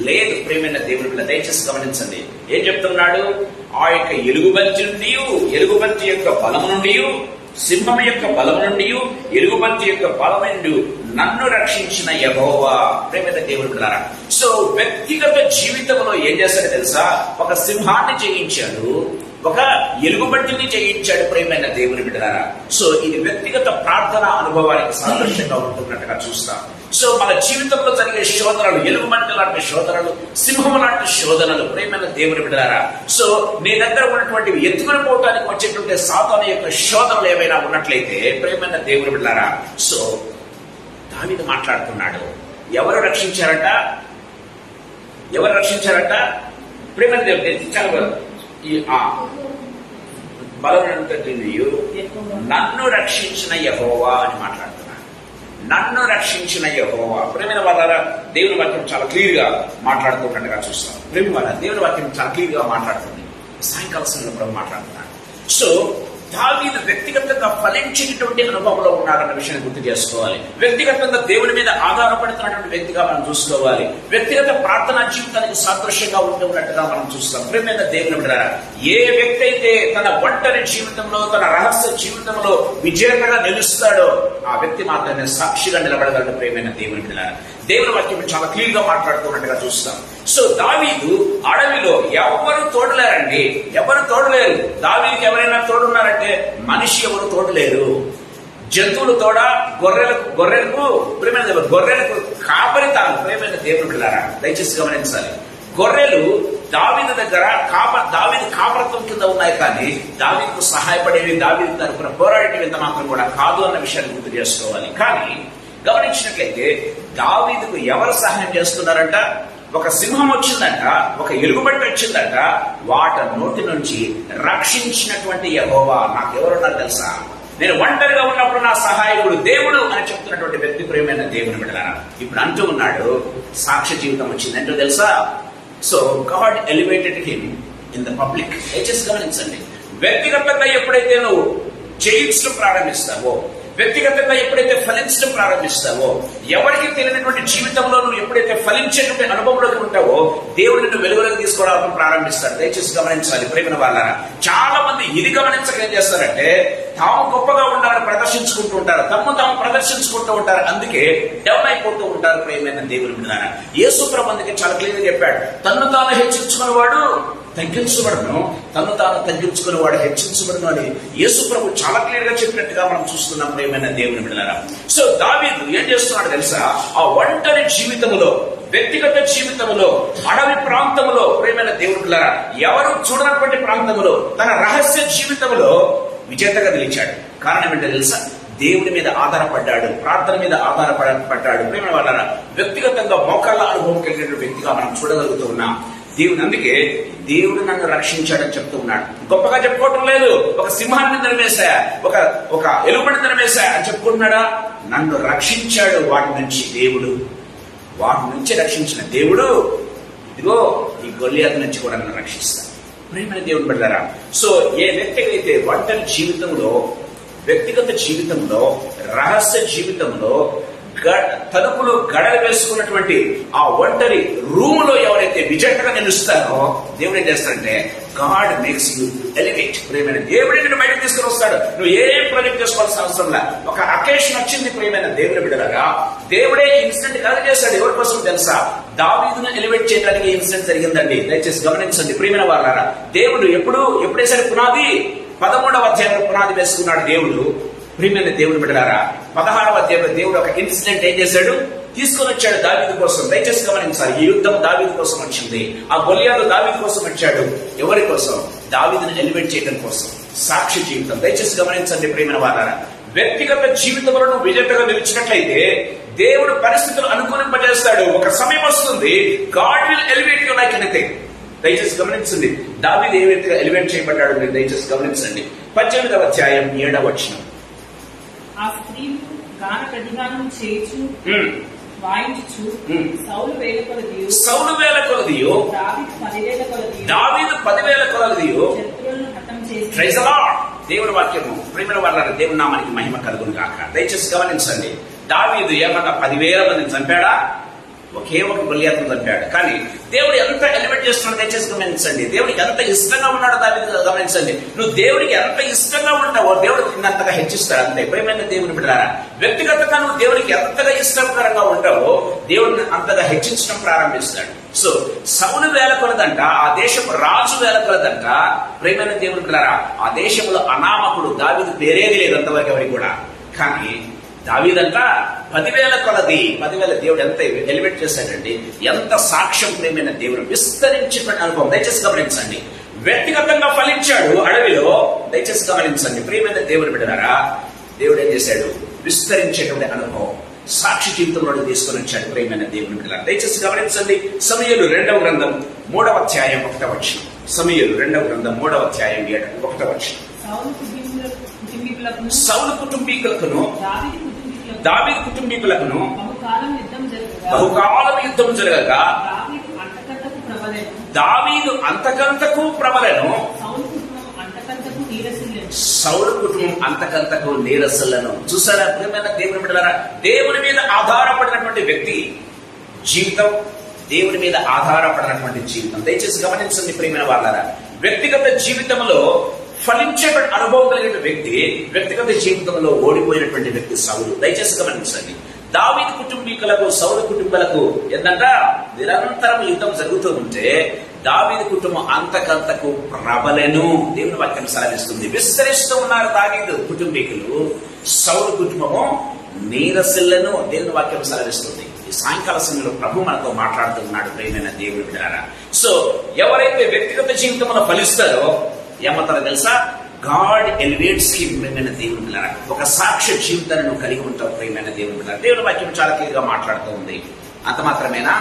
లేదు ప్రేమైన దేవుని బిడ్డ, దయచేసి గమనించండి. ఏం చెప్తున్నాడు? ఆ యొక్క ఎలుగుబంటి యొక్క బలము నుండి సింహం యొక్క బలం నుండి ఎలుగుబంటి యొక్క బలం నుండి నన్ను రక్షించిన యెహోవా. ప్రేమైన దేవుని బిడ్డలారా, సో వ్యక్తిగత జీవితంలో ఏం చేశాడో తెలుసా? ఒక సింహాన్ని జయించాడు, ఒక ఎలుగుబంటిని జయించాడు. ప్రేమైన దేవుని బిడ్డలారా, సో ఇది వ్యక్తిగత ప్రార్థన అనుభవానికి సాదృశ్యంగా ఉంటున్నట్టుగా చూస్తాం. సో మన జీవితంలో జరిగే శోధనలు, ఎలుగుబంటి లాంటి శోధనలు, సింహం లాంటి శోధనలు, ప్రేమైన దేవుని బిడ్డలారా, సో నీ దగ్గర ఉన్నటువంటి ఎత్తుకొని పోవటానికి వచ్చేటువంటి సాతాను యొక్క శోధనలు ఏమైనా ఉన్నట్లయితే ప్రేమైన దేవుని బిడ్డలారా, సో దావీదు మాట్లాడుతున్నాడు. ఎవరు రక్షించారట? ప్రేమైన దేవుడు చాలా బలం నన్ను రక్షించిన యెహోవా అని మాట్లాడుతున్నాడు. నన్ను రక్షించిన యెహోవా. ప్రేమైన వాళ్ళ దేవుని వాక్యం చాలా క్లియర్ గా మాట్లాడుతున్నట్టుగా చూస్తాం. ప్రేమ వాళ్ళ దేవుని వాక్యం చాలా క్లియర్ గా మాట్లాడుతుంది. సాయంకాల సమయంలో మాట్లాడుతున్నాడు. సో దావీదు వ్యక్తిగతంగా ఫలించినటువంటి అనుభవంలో ఉన్నాడన్న విషయాన్ని గుర్తు చేసుకోవాలి. వ్యక్తిగతంగా దేవుని మీద ఆధారపడుతున్నటువంటి వ్యక్తిగా మనం చూసుకోవాలి. వ్యక్తిగత ప్రార్థనా జీవితానికి సాదృశ్యంగా ఉన్నట్టుగా మనం చూస్తాం. ప్రేమైన దేవుని బిడ్డలారా, ఏ వ్యక్తి అయితే తన ఒంటరి జీవితంలో తన రహస్య జీవితంలో విజయంగా నిలుస్తాడో ఆ వ్యక్తి మాత్రమే సాక్షిగా నిలబడగలడు. ప్రేమైన దేవుని బిడ్డలారా, దేవుని వాక్యం చాలా క్లియర్ గా మాట్లాడుతున్నట్టుగా చూస్తాం. సో దావీదు అడవిలో ఎవరు తోడలేరండి, ఎవరు తోడలేరు. దావీదుకి ఎవరైనా తోడున్నారంటే మనిషి ఎవరు తోడలేరు. జంతువులు తోడ, గొర్రెలకు కాపరి తాను. ప్రేమైన దేవుని బిడ్డలారా, దయచేసి గమనించాలి. గొర్రెలు దావీదు దగ్గర దావీదు కాపరత్వం కింద ఉన్నాయి, కానీ దావీదుకు సహాయపడేవి, దావీదు తరపున పోరాడేవి ఇంత మాత్రం కూడా కాదు అన్న విషయాన్ని గుర్తు చేసుకోవాలి. కానీ గమనించినట్లయితే దావీదుకు ఎవరు సహాయం చేస్తున్నారంట? ఒక సింహం వచ్చిందంట, ఒక ఎలుగుబంటి వచ్చిందంట, వాటి నోటి నుంచి రక్షించినటువంటి యెహోవా. నాకెవరున్నారు తెలుసా? నేను ఒంటరిగా ఉన్నప్పుడు నా సహాయకుడు దేవుడు అని చెప్తున్నటువంటి వ్యక్తి ప్రేమైన దేవుని బిడ్డలారా, ఇప్పుడు అంటూ ఉన్నాడు సాక్ష్య జీవితం వచ్చింది అంటూ తెలుసా? So God elevated him in the public. దయచేసి గమనించండి. వ్యక్తిగతంగా ఎప్పుడైతే నువ్వు జయించడం ప్రారంభిస్తావో, వ్యక్తిగతంగా ఎప్పుడైతే ఫలించడం ప్రారంభిస్తావో, ఎవరికి తెలియనటువంటి జీవితంలో నువ్వు ఎప్పుడైతే ఫలించేటువంటి అనుభవంలోకి ఉంటావో దేవుడు నిన్ను వెలుగులోకి తీసుకురావడం ప్రారంభిస్తాడు. దయచేసి గమనించాలి ప్రేమైన వాళ్ళారా. చాలా మంది ఇది గమనించక ఏం చేస్తారంటే తాము గొప్పగా ఉండాలని ప్రదర్శించుకుంటూ ఉంటారు, తాము ప్రదర్శించుకుంటూ ఉంటారు, అందుకే డౌన్ అయిపోతూ ఉంటారు. ప్రేమైన దేవుని బిడ్డలారా, యేసు ప్రభు అందుకే చాలా క్లియర్ గా చెప్పాడు, తన్ను తాను హెచ్చించుకునేవాడు తగ్గించబడను, తను తాను తగ్గించుకుని వాడు హెచ్చించబడను అని యేసు ప్రభు చాలా క్లియర్ గా చెప్పినట్టుగా మనం చూస్తున్నాం. ప్రేమైన దేవుని బిడ్డలారా, సో దావీదు ఏం చేస్తున్నాడు తెలుసా? ఆ ఒంటరి జీవితంలో, వ్యక్తిగత జీవితంలో, అడవి ప్రాంతంలో, ప్రేమైన దేవుని బిడ్డలారా, ఎవరు చూడనటువంటి ప్రాంతంలో తన రహస్య జీవితంలో విజేతగా నిలిచాడు. కారణం ఏంటో తెలుసా? దేవుని మీద ఆధారపడ్డాడు, ప్రార్థన మీద ఆధారపడ్డాడు. ప్రేమ వాళ్ళారా, వ్యక్తిగతంగా మోకాళ్ళ అనుభవం కలిగిన వ్యక్తిగా మనం చూడగలుగుతూ ఉన్నాం. దేవుడు అందుకే దేవుడు నన్ను రక్షించాడని చెప్తూ ఉన్నాడు. గొప్పగా చెప్పుకోవటం లేదు. ఒక సింహాన్ని నిలమేశా, ఒక ఎలుగుబంటిని నిలమేశా అని చెప్పుకుంటున్నాడా? నన్ను రక్షించాడు వాటి నుంచి దేవుడు. వాటి నుంచి రక్షించిన దేవుడు ఇదిగో ఈ గొల్లియాతు నుంచి కూడా నన్ను రక్షిస్తాడు. ప్రేమైన దేవుని బిడ్డలారా, సో ఏ వ్యక్తి అయితే ఒంటరి జీవితంలో, వ్యక్తిగత జీవితంలో, రహస్య జీవితంలో తలుపులు గడలు వేసుకున్నటువంటి ఆ ఒంటరి రూమ్ లో ఎవరైతే విజెంట్ గా నిలుస్తారో దేవుడు ఏం చేస్తాడంటే గాడ్ మేక్స్ యూ ఎలివేట్. ప్రియమైన దేవుడే నిన్ను బయటకు తీసుకుని వస్తాడు. నువ్వు ఏం ప్రొజెక్ట్ చేసుకోవాల్సిన అవసరం లే. ఒక అకేషన్ వచ్చింది ప్రియమైన దేవుని బిడ్డలారా, దేవుడే ఇన్సిడెంట్ కలెక్ట్ చేశాడు. ఎవరి కోసం తెలుసా? దావీదును ఎలివేట్ చేయడానికి ఇన్సిడెంట్ జరిగిందండి. దయచేసి గమనించండి ప్రియమైన వారారా. దేవుడు ఎప్పుడేసారి పునాది 13వ అధ్యాయంలో పునాది వేసుకున్నాడు దేవుడు. ప్రియమైన దేవుని బిడ్డలారా, 16వ అధ్యాయంలో దేవుడు ఒక ఇన్సిడెంట్ ఏం చేశాడు? తీసుకొని వచ్చాడు దావీదు కోసం. దయచేసి గమనించాలి, ఈ యుద్ధం దావీదు కోసం వచ్చింది. ఆ గొలియాతు దావీదు కోసం వచ్చాడు. ఎవరి కోసం? దావీదును ఎలివేట్ చేయడం కోసం. సాక్షి జీవితం. దయచేసి గమనించండి ప్రియమైన వారారా, వ్యక్తిగత జీవితంలో నువ్వు విజేతగా నిలిచినట్లయితే దేవుడు పరిస్థితులు అనుకూలింపజేస్తాడు. ఒక సమయం వస్తుంది, God will elevate you like anything. దయచేసి గమనించండి, దావీదు ఏ వ్యక్తిగా ఎలివేట్ చేయబడ్డాడు మీరు దయచేసి గమనించండి. 18వ అధ్యాయం 7వ వచనం. ఆ స్త్రీలు గాన ప్రతిగానం చేయుచు వాయించుచు సౌలు వేల కొలదియు దావీదు 10,000 కొలదియు శత్రువులను హతం చేసి. Praise the lord. దేవుని వాక్యము ప్రియమైన వారలారా, దేవుని నామానికి మహిమ కలుగును గాక. దయచేసి గమనించండి, దావీదు ఏమన్నా 10,000 మందిని చంపాడా? ఒకే ఒక గొలియాతును చంపాడు. కానీ దేవుడు ఎంత ఎలివేట్ చేస్తున్నాడు దయచేసి గమనించండి. దేవుడికి ఎంత ఇష్టంగా ఉన్నాడో దావీదు గమనించండి. నువ్వు దేవుడికి ఎంత ఇష్టంగా ఉంటావో దేవుడు నిన్నంతగా హెచ్చిస్తాడు. అంతే ప్రియమైన దేవుని బిడ్డలారా, వ్యక్తిగతంగా నువ్వు దేవుడికి ఎంతగా ఇష్టకరంగా ఉంటావో దేవుడిని అంతగా హెచ్చించడం ప్రారంభిస్తాడు. సో సౌలు వేల కొలదంట, ఆ దేశపు రాజు వేల కొలదంట. ప్రియమైన దేవుని బిడ్డలారా, ఆ దేశంలో అనామకుడు దావీదు పేరేది లేదు అంతవరకు ఎవరికి కూడా. కానీ దావీదంట 10,000 కొలది. 10,000 దేవుడు ఎంత ఎలివేట్ చేశాడండి. ఎంత సాక్ష్యం ప్రియమైన దేవుడు విస్తరించినటువంటి అనుభవం. దయచేసి గమనించండి, వ్యక్తిగతంగా ఫలించాడు అడవిలో. దయచేసి గమనించండి ప్రియమైన దేవుని బిడ్డలారా, దేవుడు ఏం చేశాడు? విస్తరించేటువంటి అనుభవం సాక్షి జీవితంలో తీసుకొని వచ్చాడు ప్రియమైన దేవుని బిడ్డలారా. దయచేసి గమనించండి, సమూయేలు 2వ గ్రంథం 3వ అధ్యాయం 1వ వచనం. సమూయేలు 2వ గ్రంథం 3వ అధ్యాయం 1వ వచనం. సౌలు కుటుంబీకులకును దావీదు కుటుంబీకులకును బహుకాలం యుద్ధం జరగగా దావీదు అంతకంతకు ప్రబలను, సౌలు కుటుంబం అంతకంతకు నీరసలను. చూసారా ప్రియమైన దేవుని బిడ్డలారా, దేవుని మీద ఆధారపడినటువంటి వ్యక్తి జీవితం, దేవుని మీద ఆధారపడినటువంటి జీవితం. దయచేసి గమనించండి ప్రియమైన వాళ్ళారా, వ్యక్తిగత జీవితంలో ఫలించేటువంటి అనుభవం కలిగిన వ్యక్తి, వ్యక్తిగత జీవితంలో ఓడిపోయినటువంటి వ్యక్తి సౌలు. దయచేసి గమనించండి, దావీదు కుటుంబీకులకు సౌలు కుటుంబాలకు ఏంటంట నిరంతరం యుద్ధం జరుగుతూ ఉంటే దావీదు కుటుంబం అంతకంతకు ప్రబలెను. దేవుని వాక్యం సెలవిస్తుంది. విస్తరిస్తూ ఉన్నారు దావీదు కుటుంబీకులు, సౌలు కుటుంబము నీరసిల్లను. దేవుని వాక్యం సెలవిస్తుంది. ఈ సాయంకాల సమయంలో ప్రభు మనతో మాట్లాడుతూ ఉన్నాడు ప్రియమైన దేవుని బిడ్డలారా. సో ఎవరైతే వ్యక్తిగత జీవితంలో ఫలిస్తారో ఏమంటారో తెలుసా? God elevates him. ప్రియమైన దేవుని బిడ్డలారా, ఒక సాక్ష్య జీవితాన్ని నువ్వు కలిగి ఉంటావు ప్రియమైన దేవుని బిడ్డలారా. దేవుని వాక్యం చాలా క్లియర్ గా మాట్లాడుతూ ఉంది. అంత మాత్రమేనా?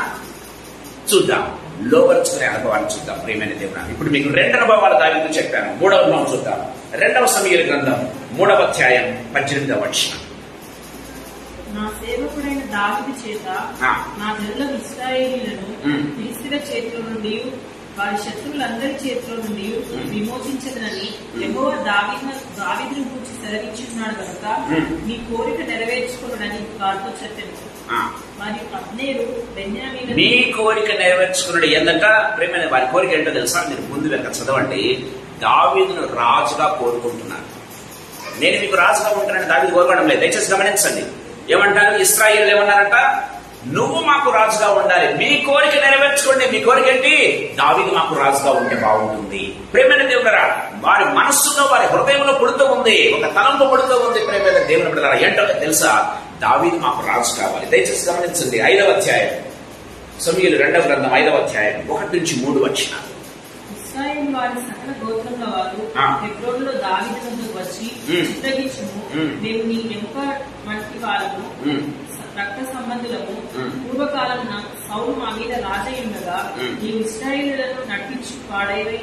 చూద్దాం, లోపరుచుకునే అనుభవాన్ని చూద్దాం ప్రియమైన దేవుడు. ఇప్పుడు మీకు 2 అనుభవాలు దావీదు చెప్పాను. 3వ అనుభవం చూద్దాం. 2వ సమూయేలు గ్రంథం 3వ అధ్యాయం 18వ వచనం. నా సేవకుడైన దావీదు చేత నా జనుల ఇశ్రాయేలీయులను ఫిలిష్తీయుల చేతిలో నుండి వారి శత్రువులందరి చేతిలో నుండి విమోచించదనని యెహోవా దావీదును గూర్చి సెలవిచ్చున్నాడు కనుక నీ కోరిక నెరవేర్చుకున్నాడని వారితో చెప్పాను. మరియు అబ్నేరు బెన్యామీను నీ కోరిక నెరవేర్చుకున్నాడు. ఏంటంట ప్రేమైన వారి కోరిక ఏంటో తెలుసా? మీరు ముందు వెనక చదవండి. దావీదును రాజుగా కోరుకుంటున్నారు. నేను మీకు రాజుగా ఉంటానని దావీదు కోరుకోవడం లేదు. దయచేసి గమనించండి. ఏమంటారు? ఇశ్రాయేలు ఏమన్నారంట? నువ్వు మాకు రాజుగా ఉండాలి, మీ కోరిక నెరవేర్చుకోండి. మీ కోరిక ఏంటి? దావీదు మాకు రాజుగా ఉంటే బాగుంటుంది. ప్రేమైన దేవుడరా, వారి మనస్సులో వారి హృదయంలో పుడుతూ ఉంది, ఒక తలంపు పుడుతూ ఉంది. ప్రేమైన దేవుని బిడ్డలారా, ఏంటో తెలుసా? దావీదు మాకు రాజు కావాలి. దయచేసి గమనించండి. 5వ అధ్యాయం సమూయేలు 2వ గ్రంథం 5వ అధ్యాయం 1-3 వచనాలు. ఇశ్రాయేలు వారి సకల గోత్రముల వారు హెబ్రోనులో దావీదును వచ్చి చిత్తగించుము, మేము నీ వెనుక వంటి వారము, రక్త సంబంధులము. పూర్వకాలమున సౌలు మా మీద రాజయ్యుండగా నీవు ఇశ్రాయేలులను నడిపించి పాడైవై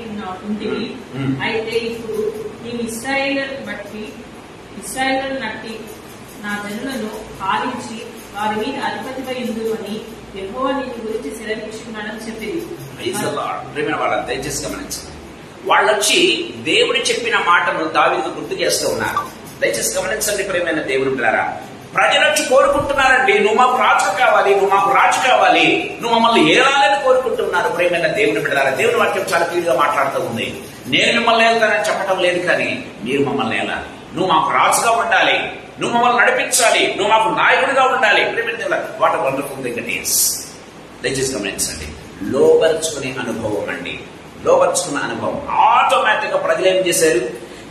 ఉంటివి. అయితే ఇప్పుడు నీవు ఇశ్రాయేలులను నట్టి నా జనులను పాలించి వారి మీద అధిపతిపై ఉండు అని యెహోవా నీ గురించి సెలవిచ్చున్నాడని చెప్పింది. దయచేసి గమనించండి. వాళ్ళొచ్చి దేవుడు చెప్పిన మాటను దావీదుకు గుర్తు చేస్తూ ఉన్నారు. దయచేసి గమనించండి ప్రియమైన దేవుని బిడ్డలారా, ప్రజలు వచ్చి కోరుకుంటున్నారండి, నువ్వు మాకు రాజు కావాలి, నువ్వు మాకు రాజు కావాలి, నువ్వు మమ్మల్ని ఏలాలని కోరుకుంటున్నారు. ప్రేమైన దేవుని బిడ్డలారా, దేవుని వాక్యం చాలా క్లియర్గా మాట్లాడుతూ ఉంది. నేను మిమ్మల్ని ఏలుతానని చెప్పడం లేదు, కానీ మీరు మమ్మల్ని ఏలాలి, నువ్వు మాకు రాజుగా ఉండాలి, నువ్వు మమ్మల్ని నడిపించాలి, నువ్వు మాకు నాయకుడిగా ఉండాలి. What a wonderful thing it is. దయచేసి గమనించండి, లోబర్చుకునే అనుభవం అండి, లోబర్చుకున్న అనుభవం. ఆటోమేటిక్ గా ప్రజలు ఏం చేశారు?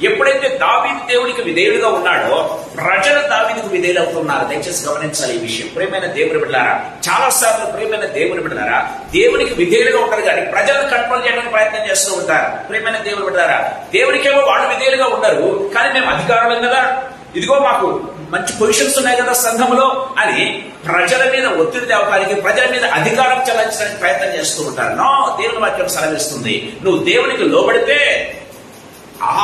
ఎప్పుడైతే దావీదు దేవుడికి విధేయుడిగా ఉన్నాడో ప్రజలు దావీదుకు విధేయులు అవుతున్నారు. దయచేసి గమనించాలి ఈ విషయం. ప్రియమైన దేవుని బిడ్డలారా, చాలా సార్లు ప్రియమైన దేవుని బిడ్డలారా, దేవునికి విధేయులుగా ఉంటారు కానీ ప్రజలను కంట్రోల్ చేయడానికి ప్రయత్నం చేస్తూ ఉంటారు. ప్రియమైన దేవుని బిడ్డలారా, దేవునికేమో వాళ్ళు విధేయులుగా ఉండరు, కానీ మేము అధికారులం కదా, ఇదిగో మాకు మంచి పొజిషన్స్ ఉన్నాయి కదా సంఘంలో అని ప్రజల మీద ఒత్తిడి తేవడానికి, ప్రజల మీద అధికారం చెలాయించడానికి ప్రయత్నం చేస్తూ ఉంటారు. నో, దేవుని వాక్యం సెలవిస్తుంది, నువ్వు దేవునికి లోబడితే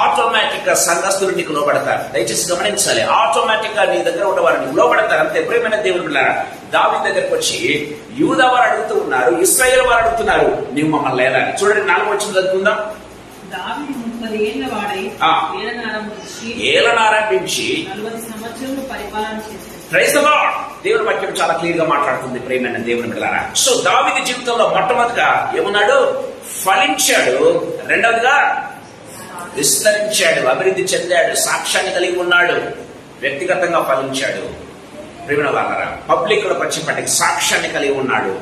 ఆటోమేటిక్ గా సంఘస్థులు నీకు లోబడతారు. దయచేసి గమనించాలి, ఆటోమేటిక్ గా నీ దగ్గర ఉన్నవారు నీకు లోబడతారు. అంతే. ప్రియమైన దేవుని బిడ్డలారా, దావీదు దగ్గరకు వచ్చి యూదా వారు అడుగుతూ ఉన్నారు, ఇశ్రాయేలు వారు అడుగుతున్నారు, నువ్వు మమ్మల్ని లేదని. చూడండి, 4వ వచనం చదువుకుందాం. దావీదు 30 ఏళ్ల వాడై ఏలనారంభించి 40 సంవత్సరాలు పరిపాలన చేశాడు. Praise the lord. దేవుని వాక్యం చాలా క్లియర్ గా మాట్లాడుతుంది. ప్రియమైన దేవుని బిడ్డలారా, సో దావీదు జీవితంలో మొట్టమొదటిగా ఏమన్నాడు? ఫలించాడు. రెండవదిగా విస్తరించాడు, అభివృద్ధి చెందాడు, సాక్ష్యాన్ని కలిగి ఉన్నాడు, వ్యక్తిగతంగా ఫలించాడు. ప్రియమైన వాళ్ళారా, పబ్లిక్ లో పచ్చిపట్టికి సాక్ష్యాన్ని కలిగి ఉన్నాడు.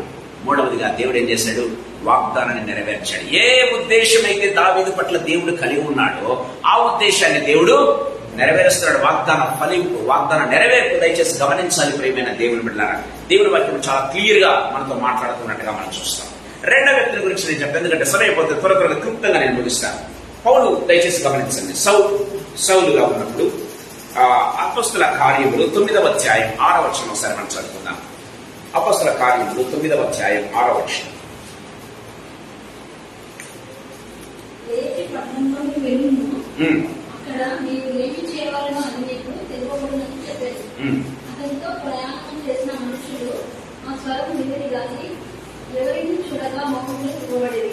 మూడవదిగా దేవుడు ఏం చేశాడు? వాగ్దానాన్ని నెరవేర్చాడు. ఏ ఉద్దేశం అయితే దావీదు పట్ల దేవుడు కలిగి ఉన్నాడో ఆ ఉద్దేశాన్ని దేవుడు నెరవేరుస్తున్నాడు. వాగ్దాన ఫలింపు, వాగ్దాన నెరవేర్పు. దయచేసి గమనించాలి ప్రియమైన దేవుని బిడ్డలారా, దేవుని వాక్యం చాలా క్లియర్ గా మనతో మాట్లాడుతున్నట్టుగా మనం చూస్తాం. రెండో వ్యక్తి గురించి నేను చెప్పాను, ఎందుకంటే సరైపోతే త్వరగా క్లుప్తంగా నేను ముగిస్తాను. పౌలు, దయచేసి గమనించండి, సౌలుగా ఉన్నప్పుడు అపొస్తల కార్యములు 9వ అధ్యాయం 6వ వచనం ఒకసారి మనం చదువుకుందాం. అపొస్తల కార్యములు 9వ అధ్యాయం 6వ వచనం.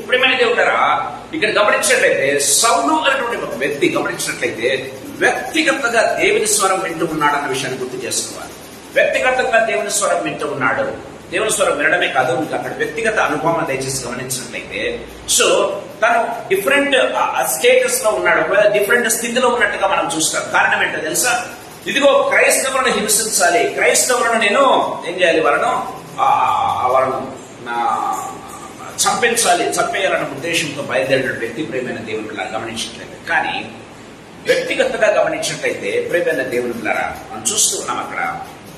ప్రియమైన దేవుడారా, ఇక్కడ గమనించినట్లయితే సౌలు అనేటువంటి ఒక వ్యక్తి గమనించినట్లయితే వ్యక్తిగతంగా దేవుని స్వరం వింటూ ఉన్నాడు అన్న విషయాన్ని గుర్తు చేసుకోవాలి. వ్యక్తిగతంగా దేవుని స్వరం వింటూ ఉన్నాడు. దేవుని స్వరం వినడమే కాదు, ఇంకా అక్కడ వ్యక్తిగత అనుభవం దయచేసి గమనించినట్లయితే, సో తను డిఫరెంట్ స్టేటస్ లో ఉన్నాడు, ఒకవేళ డిఫరెంట్ స్థితిలో ఉన్నట్టుగా మనం చూస్తాం. కారణం ఏంటో తెలుసా? ఇదిగో క్రైస్తవులను హింసించాలి, క్రైస్తవులను నేను ఏం చేయాలి, వాళ్ళను చంపేయాలన్న ఉద్దేశంతో బయలుదేరిన వ్యక్తి ప్రియమైన దేవుని పిల్లలు గమనించినట్లయితే. కానీ వ్యక్తిగతంగా గమనించినట్లయితే ప్రియమైన దేవుని పిల్లరా, మనం చూస్తూ ఉన్నాం అక్కడ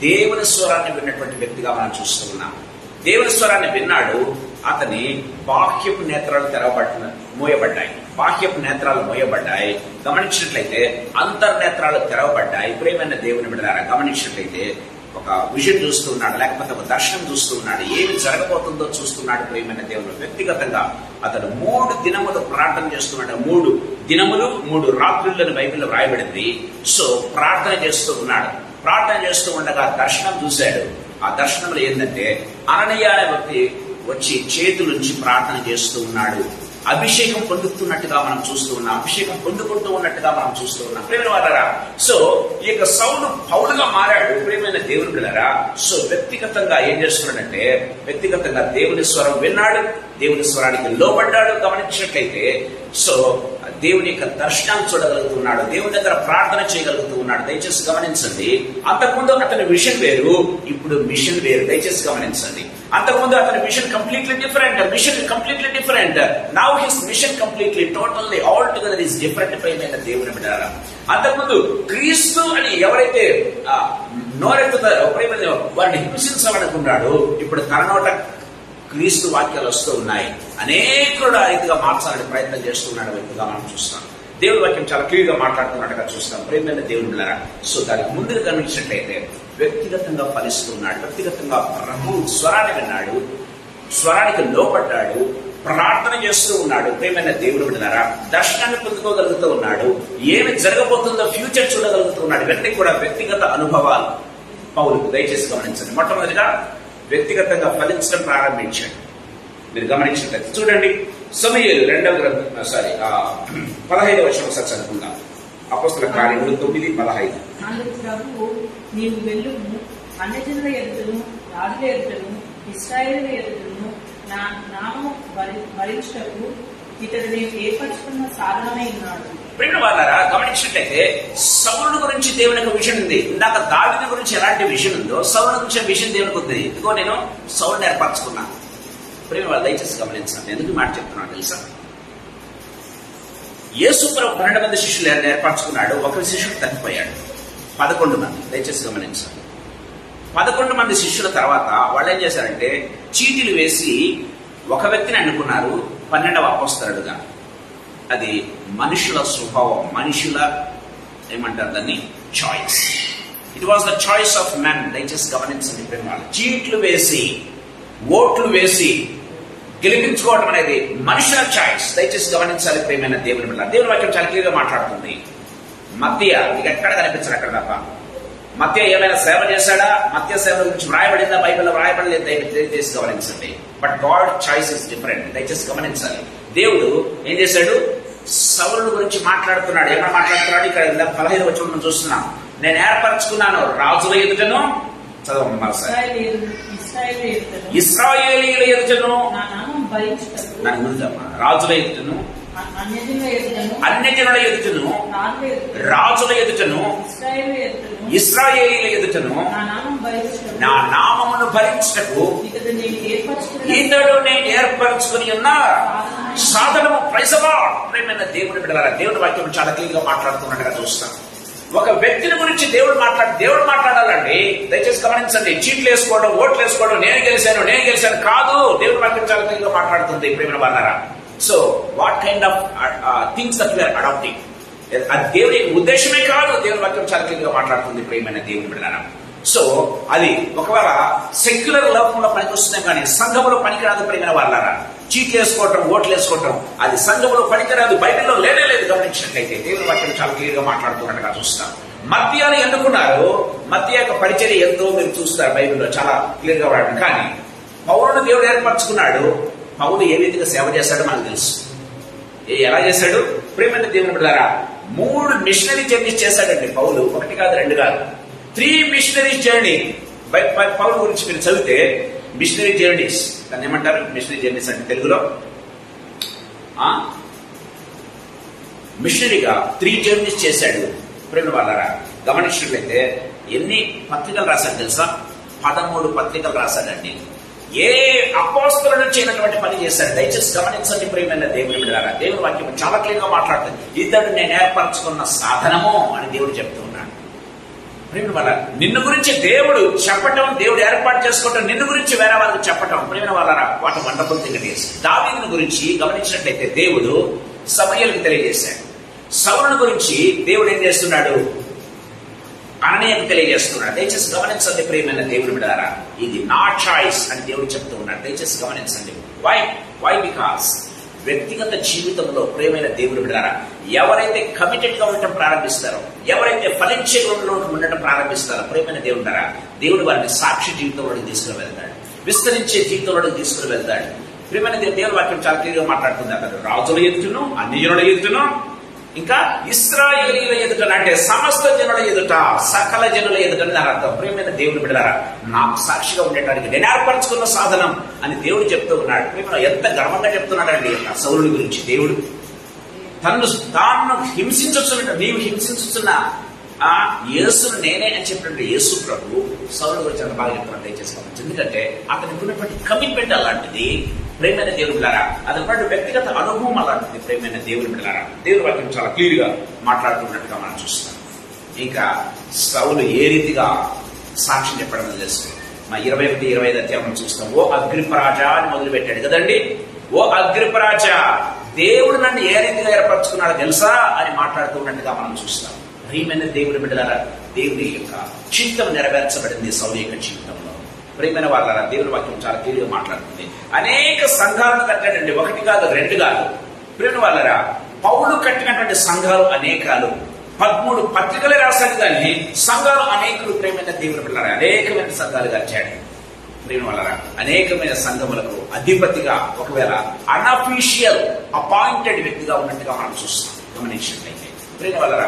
దేవుని స్వరాన్ని విన్నటువంటి వ్యక్తిగా మనం చూస్తూ ఉన్నాం. దేవుని స్వరాన్ని విన్నాడు, అతని బాహ్యపు నేత్రాలు మోయబడ్డాయి, బాహ్యపు నేత్రాలు మోయబడ్డాయి. గమనించినట్లయితే అంతర్నేత్రాలు తెరవబడ్డాయి. ప్రియమైన దేవుని బిడ్డలారా, గమనించినట్లయితే ఒక విజన్ చూస్తూ ఉన్నాడు, లేకపోతే ఒక దర్శనం చూస్తూ ఉన్నాడు, ఏమి జరగబోతుందో చూస్తున్నాడు. ప్రియమైన దేవుడు వ్యక్తిగతంగా అతను 3 దినములు ప్రార్థన చేస్తున్నాడు. 3 దినములు 3 రాత్రులను బైబిల్లో వ్రాయబడింది. సో ప్రార్థన చేస్తూ ఉన్నాడు. ప్రార్థన చేస్తూ ఉండగా దర్శనం చూశాడు. ఆ దర్శనంలో ఏంటంటే అననీయ అనే వ్యక్తి వచ్చి చేతులుంచి ప్రార్థన చేస్తూ ఉన్నాడు. అభిషేకం పొందుతున్నట్టుగా మనం చూస్తూ ఉన్నాం, అభిషేకం పొందుకుంటూ ఉన్నట్టుగా మనం చూస్తూ ఉన్నాం. ప్రియమైన వారరా, సో ఈ యొక్క సౌలు పౌలుగా మారాడు. ప్రియమైన దేవుని బిడ్డలారా, సో వ్యక్తిగతంగా ఏం చేస్తున్నాడంటే వ్యక్తిగతంగా దేవుని స్వరం విన్నాడు, దేవుని స్వరానికి లోబడ్డాడు. గమనించినట్లయితే సో దేవుని యొక్క దర్శనాన్ని చూడగలుగుతున్నాడు, దేవుని దగ్గర ప్రార్థన చేయగలుగుతూ ఉన్నాడు. దయచేసి గమనించండి, అంతకుముందు అతని విషన్ వేరు, ఇప్పుడు మిషన్ వేరు. దయచేసి గమనించండి, అంతకుముందు అతని mission completely different. Now his mission completely totally altogether is different. ప్రియమైన దేవుని బిడ్డలారా, అంతకుముందు క్రీస్తు అని ఎవరైతే నోరెత్తుతారో ప్రియమైన వారిని హింసించాలనుకున్నాడు, ఇప్పుడు తన నోట క్రీస్తు వాక్యాలు వస్తూ ఉన్నాయి. అనేకుడు ఆ రీతిగా మార్చాలని ప్రయత్నం చేస్తున్నాడు వ్యక్తిగా మనం చూస్తాం. దేవుడి వాక్యం చాలా క్లియర్ గా మాట్లాడుతున్నట్టుగా చూస్తాం. ప్రియమైన దేవుని బిడ్డలారా, సో దానికి ముందుగా గమనించినట్లయితే వ్యక్తిగతంగా ఫలిస్తున్నాడు, వ్యక్తిగతంగా ప్రభు స్వరాన్ని విన్నాడు, స్వరానికి లోపడ్డాడు, ప్రార్థన చేస్తూ ఉన్నాడు. ప్రియమైన దేవుని బిడ్డలారా, దర్శనాన్ని పొందుకోగలుగుతూ ఉన్నాడు, ఏమి జరగబోతుందో ఫ్యూచర్ చూడగలుగుతూ ఉన్నాడు. ఇవన్నీ కూడా వ్యక్తిగత అనుభవాలు పౌలుకు. దయచేసి గమనించండి, మొట్టమొదటిగా వ్యక్తిగతంగా ఫలించడం ప్రారంభించాడు. మీరు గమనించినట్లయితే చూడండి, సమూయేలు 15వ వచనం ఒకసారి చదువుకుందాం. అపొస్తల కార్యములు 9:15. అందుకు ప్రభువు, నీవు వెళ్ళుము, అన్యజనుల ఎదుటను రాజుల ఎదుటను ఇశ్రాయేలుల ఎదుటను నా నామము భరించుటకు ఇతడు నేను ఏర్పరచుకున్న సాధనమై ఉన్నాడు. ప్రియుల వారలారా, గమనించినట్లయితే సౌలుని గురించి దేవునికి విషయం ఉంది. ఇందాక దావీదు గురించి ఎలాంటి విషయం ఉందో సౌలుని గురించి విషయం దేవునికి ఉంది. ఇదిగో నేను సౌలుని ఏర్పరచుకున్నాను. ప్రియుల వాళ్ళు దయచేసి గమనించండి. ఎందుకు మాట చెప్తున్నాను తెలుసా? యేసు ప్రభు 12 మంది శిష్యులు ఏర్పరచుకున్నాడు. ఒకరి శిష్యుడు తప్పిపోయాడు. 11 మంది. దయచేసి గమనించండి. 11 మంది శిష్యుల తర్వాత వాళ్ళు ఏం చేశారంటే చీటీలు వేసి ఒక వ్యక్తిని ఎన్నుకున్నారు 12వ అపోస్తలుడుగా. అది మనుషుల స్వభావం, మనుషుల ఏమంటారు దాన్ని, choice. It was the choice of man. దయచేసి గమనించండి ప్రేమ. చీట్లు వేసి ఓట్లు వేసి గెలిపించుకోవడం అనేది మనుషుల చాయిస్. దయచేసి గమనించాలి ప్రేమైన దేవుని బిడ్డ. దేవుని వాక్యం చాలా క్లియర్గా మాట్లాడుతుంది. మత్తయ్య మీకు ఎక్కడ కనిపించారు అక్కడ తప్ప. మత్తయ్య ఏమైనా సేవ చేశాడా? మత్తయ్య సేవ గురించి వ్రాయబడిందా? బైబిల్లో వ్రాయబడలేదు. దయచేసి గమనించండి. But God choice is different. దయచేసి గమనించాలి. దేవుడు ఏం చేశాడు? సౌలు గురించి మాట్లాడుతున్నాడు. ఏమైనా మాట్లాడుతున్నాడు? ఇక్కడ 15 వచనం మనం చూస్తున్నాం. నేను ఏర్పరచుకున్నాను రాజుల ఎదుటను, చదవం మరోసారి, ఇశ్రాయేలీయుల ఎదుటను, దాని గురించి రాజుల ఎదుటను, అన్యజనుల ఎదుటను, రాజుల ఎదుటను, ఇశ్రాయేలీయుల ఎదుటను నా నామమును భరించుటకు ఇతడు నేను ఏర్పరచుకుని ఉన్న సాధనము. Praise the Lord. ప్రేమైన దేవుని బిడ్డలారా, దేవుని వాక్యం చాలా క్లియర్గా మాట్లాడుతున్నట్టుగా చూస్తాం. ఒక వ్యక్తిని గురించి దేవుడు మాట్లాడాలండి. దయచేసి గమనించండి. చీట్లు వేసుకోవడం, ఓట్లు వేసుకోవడం, నేను గెలిచాను కాదు. దేవుని వాక్యం చాలా క్లియర్గా మాట్లాడుతుంది ప్రేమైన వాళ్ళారా. So what kind of things that we are adapting, అది దేవుని ఉద్దేశమే కాదు. దేవుని వాక్యం చాలా క్లియర్గా మాట్లాడుతుంది ప్రేమైన దేవుని బిడ్డలారా. సో అది ఒకవేళ సెక్యులర్ లోకంలో పనికొస్తున్నాయి కానీ సంఘములో పనికిరాదు ప్రేమైన వాళ్ళారా. చీట్లు వేసుకోవటం, ఓట్లు వేసుకోవటం అది సంఘములో పనికిరాదు. బైబిల్లో లేనే లేదు. గమనించినట్లయితే దేవుని వాక్యం చాలా క్లియర్ గా మాట్లాడుతున్నట్టుగా చూస్తాం. మత్తయ్యను ఎన్నుకున్నారు. మత్తయ్య యొక్క పరిచర్య ఎంతో మీరు చూస్తారు బైబిల్లో చాలా క్లియర్ గా వాడటం. కానీ పౌలును దేవుడు ఏర్పరచుకున్నాడు. పౌలు ఏ విధంగా సేవ చేశాడో మనకు తెలుసు. ఎలా చేశాడు? ప్రేమైన దేవుని బిడ్డలారా, 3 మిషనరీ జర్నీస్ చేశాడండి పౌలు. 1 కాదు 2 కాదు, 3 మిషనరీ జర్నీ. పౌలు గురించి మీరు చదివితే మిషనరీ జర్నీస్, దాన్ని ఏమంటారు? మిషనరీ జర్నీస్ అంటే తెలుగులో మిషనరీగా 3 జర్నీస్ చేశాడు. ప్రేమ వాళ్ళారా, గమనించినట్లయితే ఎన్ని పత్రికలు రాశాడు తెలుసా? 13 పత్రికలు రాశాడండి. ఏ అపోస్తలుడు చేయనటువంటి పని చేశాడు. దయచేసి గమనించండి ప్రియమైన దేవుని బిడ్డలారా. దేవుని వాక్యం చాలా క్లియర్ గా మాట్లాడుతుంది. ఇతడు నేను ఏర్పరచుకున్న సాధనము అని దేవుడు చెప్తూ ఉన్నాడు. ప్రేమ వాళ్ళ నిన్ను గురించి దేవుడు చెప్పటం, దేవుడు ఏర్పాటు చేసుకోవటం, నిన్ను గురించి వేరే వాళ్ళకి చెప్పటం, ప్రేమ వాళ్ళ వాటి వండర్ఫుల్ థింగ్ ఇట్ ఈస్. దావీదుని గురించి గమనించినట్లయితే దేవుడు సమూయేలుకు తెలియజేశాడు. సౌలుని గురించి దేవుడు ఏం చేస్తున్నాడు? అననీయకు తెలియజేస్తున్నాడు. దయచేసి గమనించండి ప్రియమైన దేవుని బిడ్డలారా, ఇది నా చాయిస్ అని దేవుడు చెప్తూ ఉన్నాడు. దయచేసి గమనించండి. వై బికాస్ వ్యక్తిగత జీవితంలో ప్రియమైన దేవుని బిడ్డలారా, ఎవరైతే కమిటెడ్ గా ఉండటం ప్రారంభిస్తారో, ఎవరైతే ఫలించే గుణంలో ఉండటం ప్రారంభిస్తారో ప్రియమైన దేవుని బిడ్డలారా, దేవుడు వారిని సాక్షి జీవితంలోకి తీసుకుని వెళ్తాడు, విస్తరించే జీవితంలోకి తీసుకుని వెళ్తాడు. ప్రియమైన దేవుని వాక్యం చాలా క్లియర్గా మాట్లాడుతుంది. అతడు రాజుల ఎదుటను, అన్యజనుల ఎదుటను, ఇంకా ఇశ్రాయేలీయుల ఎదుట, అంటే సమస్త జనుల ఎదుట, సకల జనుల ఎదుట అని అర్థం. ప్రియమైన దేవుని బిడ్డలారా, నాకు సాక్షిగా ఉండటానికి నేను ఏర్పరచుకున్న సాధనం అని దేవుడు చెప్తూ ఉన్నాడు. ప్రేమ ఎంత గర్వంగా చెప్తున్నాడండి సౌలుని గురించి. దేవుడు తాను హింసించుతున్నట్టు, నీవు హింసించుతున్న ఆ యేసును నేనే అని చెప్పినట్టు యేసు ప్రభు సౌలు గురించి అంత బాగా చెప్తున్నాడు. దయచేసుకోవచ్చు. ఎందుకంటే అతనికి ఉన్నటువంటి కమిట్మెంట్ అలాంటిది. ప్రేమైన దేవుని బిడ్డలారా, అతని వ్యక్తిగత అనుభవం అలాంటిది. ప్రేమైన దేవుని బిడ్డలారా, దేవుని వాక్యం చాలా క్లియర్ గా మాట్లాడుతున్నట్టుగా మనం చూస్తాం. ఇంకా సౌలు ఏ రీతిగా సాక్ష్యం చెప్పడం తెలుస్తుంది. మా 21-25 అధ్యాయం చూస్తాం. ఓ అగ్రిపరాజా అని మొదలు పెట్టాడు కదండి. ఓ అగ్రిపరాజా, దేవుడు నన్ను ఏ రీతిగా ఏర్పరచుకున్నాడో తెలుసా అని మాట్లాడుతున్నట్టుగా మనం చూస్తాం. ప్రియమైన దేవుని బిడ్డలారా, దేవుని యొక్క చిత్తం నెరవేర్చబడింది సౌలు యొక్క జీవితంలో. ప్రియమైన వాళ్ళ దేవుని వాక్యం చాలా క్లియర్గా మాట్లాడుతుంది. అనేక సంఘాలను కట్టాడండి, 1 కాదు 2 కాదు. ప్రియమైన వాళ్ళరా, పౌలు కట్టినటువంటి సంఘాలు అనేకాలు. 13 పత్రికలే రాశాడు కానీ సంఘాలు అనేకులు. ప్రియమైన దేవుని బిడ్డలారా, అనేకమైన సంఘాలు కట్టాడు. ప్రియమైన వాళ్ళరా, అనేకమైన సంఘములకు అధిపతిగా ఒకవేళ అన్అఫీషియల్ అపాయింటెడ్ వ్యక్తిగా ఉన్నట్టుగా మనం చూస్తాం. గమనించినట్లయితే ప్రియ వాళ్ళరా,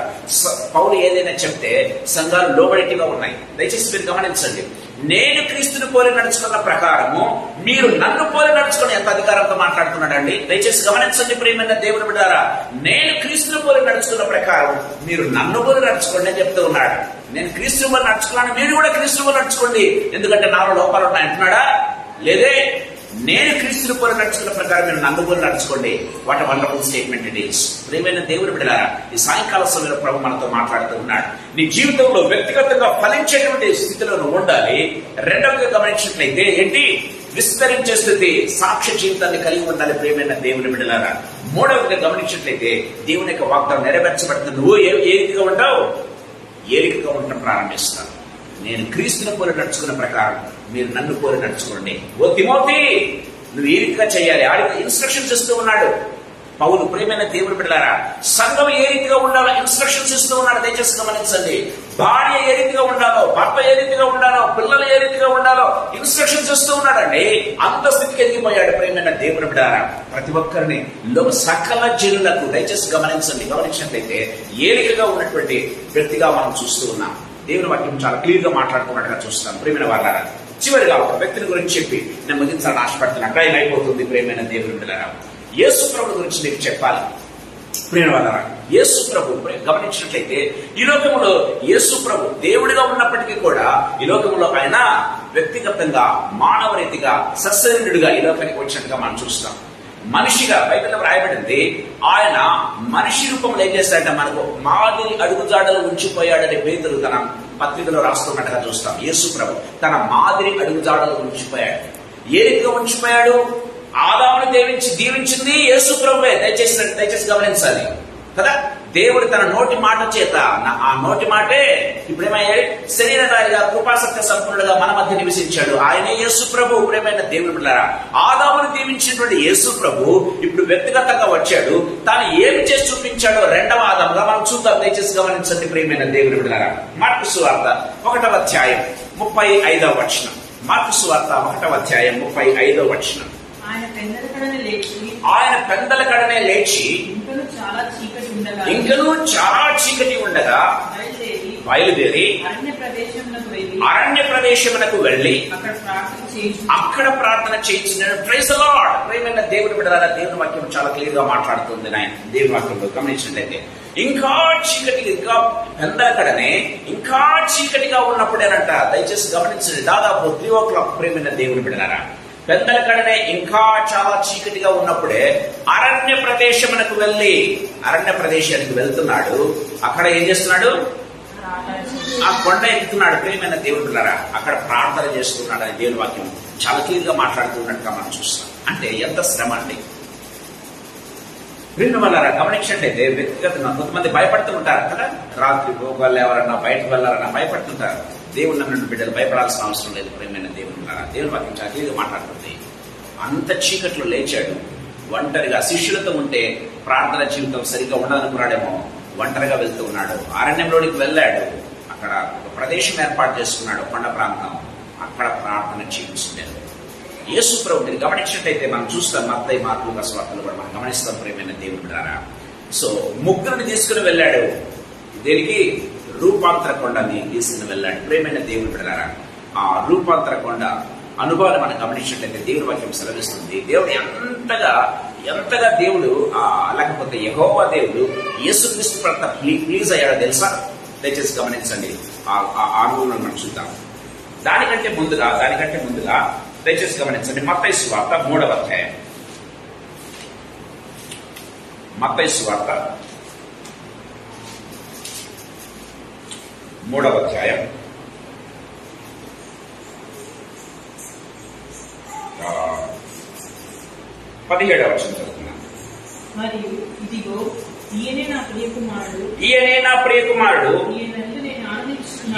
పౌలు ఏదైనా చెప్తే సంఘాలు లోబడిగా ఉన్నాయి. దయచేసి మీరు గమనించండి. నేను క్రీస్తుని పోలి నడుచుకున్న ప్రకారము మీరు నన్ను పోలి నడుచుకుని ఎంత అధికారంతో మాట్లాడుతున్నాడండి. దయచేసి గమనించండి ప్రియమైన దేవుని బిడ్డలారా, నేను క్రీస్తుని పోలి నడుచుకున్న ప్రకారం మీరు నన్ను పోలి నడుచుకోండి అని చెప్తూ ఉన్నాడు. నేను క్రీస్తుని పోలి నడుచుకున్నాను, మీరు కూడా క్రీస్తుని పోలి నడుచుకోండి, ఎందుకంటే నాలో లోపాలు ఉన్నాయి అంటున్నాడా? లేదే. నేను క్రీస్తుని పోలి నడుచుకున్న ప్రకారం మీరు నన్ను పోలి నడుచుకోండి. What a wonderful statement it is. ప్రియమైన దేవుని బిడ్డలారా, ఈ సాయంకాల సమయంలో ప్రభు మనతో మాట్లాడుతూ ఉన్నాడు. నీ జీవితంలో వ్యక్తిగతంగా ఫలించేటువంటి స్థితిలో నువ్వు ఉండాలి. రెండవగా గమనించినట్లయితే ఏంటి? విస్తరించే స్థితి, సాక్ష్య జీవితాన్ని కలిగి ఉండాలి. ప్రియమైన దేవుని బిడ్డలారా, మూడవగా గమనించినట్లయితే దేవుని యొక్క వాగ్దానం నెరవేర్చబడుతుంది. నువ్వు ఏ రీతిగా ఉంటావు? ఏలికగా ఉండటం ప్రారంభిస్తావు. నేను క్రీస్తుని పోలి నడుచుకున్న ప్రకారం మీరు నన్ను పోలి నడుచుకోండి. ఓ తిమోతి, నువ్వు ఏ రీతిగా చేయాలి? ఆడికి ఇన్స్ట్రక్షన్స్ ఇస్తూ ఉన్నాడు పౌలు. ప్రియమైన దేవుని బిడ్డలారా, సంఘం ఏ రీతిగా ఉండాలో ఇన్స్ట్రక్షన్స్ ఇస్తూ ఉన్నాడు. దయచేసి గమనించండి. భార్య ఏ రీతిగా ఉండాలో, భర్త ఏ రీతిగా ఉండాలో, పిల్లలు ఏ రీతిగా ఉండాలో ఇన్స్ట్రక్షన్స్ ఇస్తూ ఉన్నాడండి. అంత స్థితికి ఎదిగిపోయాడు. ప్రియమైన దేవుని బిడ్డలారా, ప్రతి ఒక్కరిని సకల జనులకు, దయచేసి గమనించినట్లయితే ఏలికగా ఉన్నటువంటి వ్యక్తిగా మనం చూస్తూ ఉన్నాం. దేవుని వాక్యం చాలా క్లియర్ గా మాట్లాడుతున్నట్టుగా చూస్తాం. ప్రియమైన వాళ్ళారా, చివరిగా ఒక వ్యక్తిని గురించి చెప్పి నేను ముగించాలని ఆశపడుతున్నా. టైం అయిపోతుంది. ప్రియమైన దేవుని బిడ్డలారా, యేసు ప్రభు గురించి నీకు చెప్పాలి. ప్రియమైన వాళ్ళారా, యేసు ప్రభు గమనించినట్లయితే ఈ లోకంలో యేసు ప్రభు దేవుడిగా ఉన్నప్పటికీ కూడా ఈ లోకంలో ఆయన వ్యక్తిగతంగా మానవ రీతిగా సశరీరుడిగా ఈ లోకానికి వచ్చినట్టుగా మనం చూస్తాం. మనిషిగా బైబిల్లో రాయబడింది. ఆయన మనిషి రూపంలో ఏం చేస్తాడంటే మనకు మాదిరి అడుగుజాడలు ఉంచిపోయాడని పేతురు తన పత్రికలో రాస్తున్నట్టుగా చూస్తాం. యేసు ప్రభు తన మాదిరి అడుగుజాడలు ఉంచిపోయాడు. ఏ రీతిగా ఉంచిపోయాడు? ఆదామును దీవించింది యేసు ప్రభువే. దయచేసి గమనించాలి కదా. దేవుడు తన నోటి మాట చేత, ఆ నోటి మాటే ఇప్పుడేమయ్యాడు? శరీరధారిగా కృపాసక్త సంపన్నుడుగా మన మధ్య నివసించాడు. ఆయనే యేసు ప్రభు. ప్రియమైన దేవుని బిడ్డలారా, ఆదామును దీవించినటువంటి యేసు ప్రభు ఇప్పుడు వ్యక్తిగతంగా వచ్చాడు. తాను ఏమి చేసి చూపించాడో రెండవ ఆదాముగా మనం చూద్దాం. దయచేసి గమనించండి ప్రియమైన దేవుని బిడ్డలారా. మార్కు సువార్త 1వ అధ్యాయం 35వ వచనం. మార్కు సువార్త 1వ అధ్యాయం 35వ వచనం. ఆయన పెందల కడనే లేచి ఇంకనూ చాలా చీకటి ఉండగా బయలుదేరి అరణ్య ప్రదేశమునకు వెళ్లి అక్కడ ప్రార్థన చేయించినాడు. Praise the Lord. ప్రియమైన దేవుని బిడ్డలారా, దేవుని వాక్యం చాలా క్లియర్ గా మాట్లాడుతుంది. దేవుని వాక్యంలో గమనించినట్లయితే ఇంకా చీకటి, ఇంకా పెందల కడనే ఇంకా చీకటిగా ఉన్నప్పుడేనంట. దయచేసి గమనించండి. దాదాపు 3 o'clock. ప్రియమైన దేవుని బిడ్డలారా, పెద్దల కడనే ఇంకా చాలా చీకటిగా ఉన్నప్పుడే అరణ్య ప్రదేశమునకు అరణ్య ప్రదేశానికి వెళ్తున్నాడు. అక్కడ ఏం చేస్తున్నాడు? ఆ కొండ ఎక్కుతున్నాడు. ప్రియమైన దేవుని బిడ్డలారా, అక్కడ ప్రార్థన చేస్తున్నాడు అని దేవుని వాక్యం చాలా క్లియర్ గా మాట్లాడుతున్నట్టుగా మనం చూస్తాం. అంటే ఎంత శ్రమ అండి. ప్రియమైన వాళ్ళారా, గమనించినట్లయితే వ్యక్తిగతంగా కొంతమంది భయపడుతూ ఉంటారు కదా. రాత్రి భోగాలు ఎవరన్నా బయటకు వెళ్ళాలన్నా భయపడుతుంటారు. దేవుని నమ్మిన బిడ్డలు భయపడాల్సిన అవసరం లేదు. ప్రియమైన దేవుని దేవుని వాక్యం చాలా క్లియర్గా మాట్లాడుతుంది. అంత చీకట్లో లేచాడు ఒంటరిగా. శిష్యులతో ఉంటే ప్రార్థన జీవితం సరిగ్గా ఉండదనుకున్నాడేమో. ఒంటరిగా వెళ్తూ ఉన్నాడు. అరణ్యంలోనికి వెళ్ళాడు. అక్కడ ఒక ప్రదేశం ఏర్పాటు చేసుకున్నాడు, కొండ ప్రాంతం. అక్కడ ప్రార్థన చేయించున్నాడు. యేసు ప్రభు మీరు గమనించినట్టయితే మనం చూస్తాం. మత్తయి, మార్కు, లూకా సువార్తలు కూడా మనం గమనిస్తాం. ప్రియమైన దేవుని ద్వారా సో ముగ్గురిని తీసుకుని వెళ్ళాడు. దేనికి? రూపాంతర కొండని తీసుకుని వెళ్ళాడు. ప్రియమైన దేవుని బిడ్డలారా, ఆ రూపాంతర కొండ అనుభవాన్ని మనం గమనించినట్లయితే దేవుని వాక్యం సెలవిస్తుంది. దేవుడు ఎంతగా దేవుడు లేకపోతే యెహోవా దేవుడు యేసుక్రీస్తు పట్ల ప్లీజ్ అయ్యాడో తెలుసా? దయచేసి గమనించండి. ఆ అనుభవం మనం చూద్దాం. దానికంటే ముందుగా దయచేసి గమనించండి. మత్తయి సువార్త 3వ అధ్యాయం. మత్తయి సువార్త 3వ అధ్యాయం 17వ వచనం చదువుతున్నాను. మరియు ఇదిగో ఈయనే నా ప్రియకుమారుడు,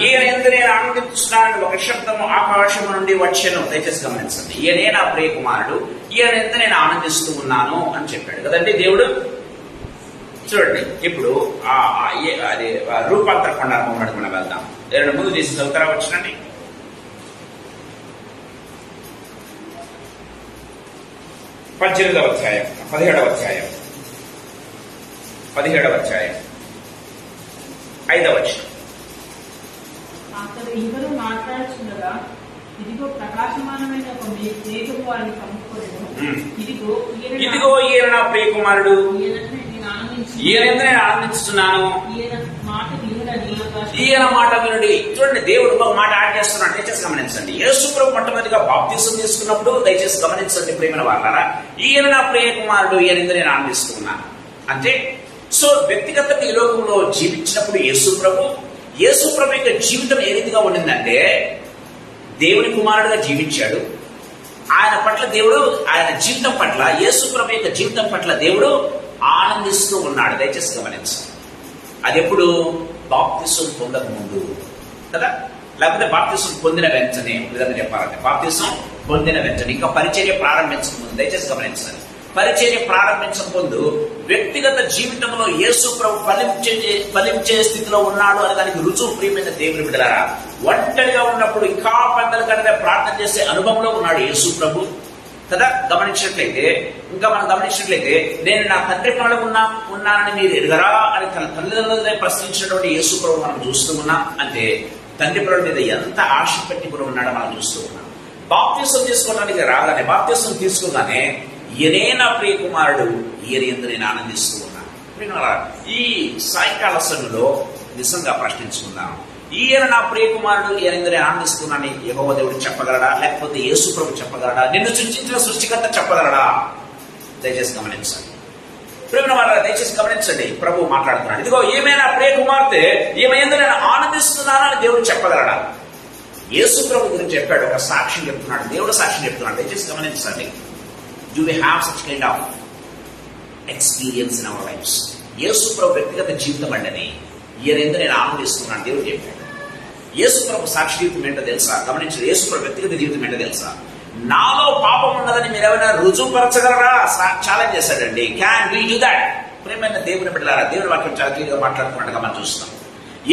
ఈయన యందు నేను ఆనందిస్తున్నాను ఒక శబ్దము ఆకాశము నుండి వచ్చెను. దయచేసి గమనించండి. ఈయనే నా ప్రియకుమారుడు, ఈయన యందు నేను ఆనందిస్తూ ఉన్నాను అని చెప్పాడు కదండి దేవుడు. చూడండి, ఇప్పుడు అది రూపాంతర కొండ అనుభవం మనం వెళ్దాం. ముందు చేసి చదువుతారా? వచ్చినండి. 17వ అధ్యాయం 17వ అధ్యాయం 5వ వచనం. అతడు ఇంకనూ మాట్లాడుచుండగా ఇదిగో ప్రకాశమానమైన ఒక మేఘము వారిని కమ్ముకొనెను. ఇదిగో ఈయన నా ప్రియ కుమారుడు, ఈయన నేను ఆనందిస్తున్నాను, ఈయన మాట వినుడి. చూడండి, దేవుడు ఒక మాట యాడ్ చేస్తున్నాడు. దయచేసి గమనించండి. యేసు ప్రభు మొట్టమొదటిగా బాప్తిసం తీసుకున్నప్పుడు దయచేసి గమనించండి ప్రేమైన వారలారా, ఈయన నా ప్రియ కుమారుడు, ఈయన నేను ఆనందిస్తున్నాను అంటే, సో వ్యక్తిగతంగా ఈ లోకంలో జీవించినప్పుడు యేసు ప్రభు యొక్క జీవితం ఏ రీతిగా ఉండిందంటే, దేవుని కుమారుడుగా జీవించాడు. ఆయన పట్ల దేవుడు, ఆయన జీవితం పట్ల, యేసు ప్రభు యొక్క జీవితం పట్ల దేవుడు ఆనందిస్తూ ఉన్నాడు. దయచేసి గమనించండి. అది ఎప్పుడు? బాప్తిసం పొందక ముందు కదా, లేకపోతే బాప్తిసం పొందిన వెంటనే. విధంగా చెప్పాలంటే బాప్తిసం పొందిన వెంటనే, ఇంకా పరిచర్య ప్రారంభించక ముందు. దయచేసి గమనించండి. పరిచర్య ప్రారంభించక ముందు వ్యక్తిగత జీవితంలో యేసు ప్రభు ఫలించే స్థితిలో ఉన్నాడు అని దానికి రుజువు ప్రియమైన దేవుని బిడ్డలారా. ఒంటరిగా ఉన్నప్పుడు ఇంకా పెద్దల కంటే ప్రార్థన చేసే అనుభవంలో ఉన్నాడు యేసు ప్రభు కదా. ఇంకా మనం గమనించినట్లయితే నేను నా తండ్రి పనులకు ఉన్నానని మీరు ఎరుగరా అని తన తల్లిదండ్రులనే ప్రశ్నించినటువంటి యేసు ప్రభు మనం చూస్తూ ఉన్నాం. అంటే తండ్రి పనుల మీద ఎంత ఆశ పెట్టి కూడా ఉన్నాడో మనం చూస్తూ ఉన్నాం. బాప్తిసం తీసుకోవడానికి రాగానే, బాప్తిసం తీసుకోగానే ఈయనే నా ప్రియ కుమారుడు, ఈయన యందు నేను ఆనందిస్తూ ఉన్నాను. ఈ సాయంకాల సమయంలో నిజంగా ప్రశ్నించుకుందాం, ఈయన నా ప్రియ కుమారుడు, ఈయన యందు నేను ఆనందిస్తున్నానని యెహోవా దేవుడు చెప్పగలడా? లేకపోతే యేసు ప్రభు చెప్పగలడా? నిన్ను సృష్టించిన సృష్టికర్త చెప్పగలడా? దయచేసి గమనించండి. ప్రియమైన వారు దయచేసి గమనించండి. ప్రభు మాట్లాడుతున్నాడు. ఇదిగో ఏమైనా ప్రియ కుమార్తె, ఈమె యందు నేను ఆనందిస్తున్నానని దేవుడు చెప్పగలడా? యేసు ప్రభు గురించి చెప్పాడు, ఒక సాక్ష్యం చెప్తున్నాడు, దేవుడు సాక్ష్యం చెప్తున్నాడు. దయచేసి గమనించండి. Do we have such kind of experience in our lives? యేసు ప్రభు వ్యక్తిగత జీవితం అండి, ఈయన ఎందుకు నేను ఆనందిస్తున్నాను దేవుడు చెప్పాడు. యేసు ప్రభు సాక్షి జీవితం ఏంటో తెలుసా? గమనించండి. యేసు ప్రభు వ్యక్తిగత జీవితం ఏంటో తెలుసా? నాలో పాపం ఉన్నదని మీరు ఎవరైనా రుజువుపరచగలరా? ఛాలెంజ్ చేశాడండి. Can we do that? ప్రేమైన దేవుని బిడ్డలారా, దేవుని వాక్యం చాలా క్లియర్గా మాట్లాడుతున్నట్టుగా మనం చూస్తాం.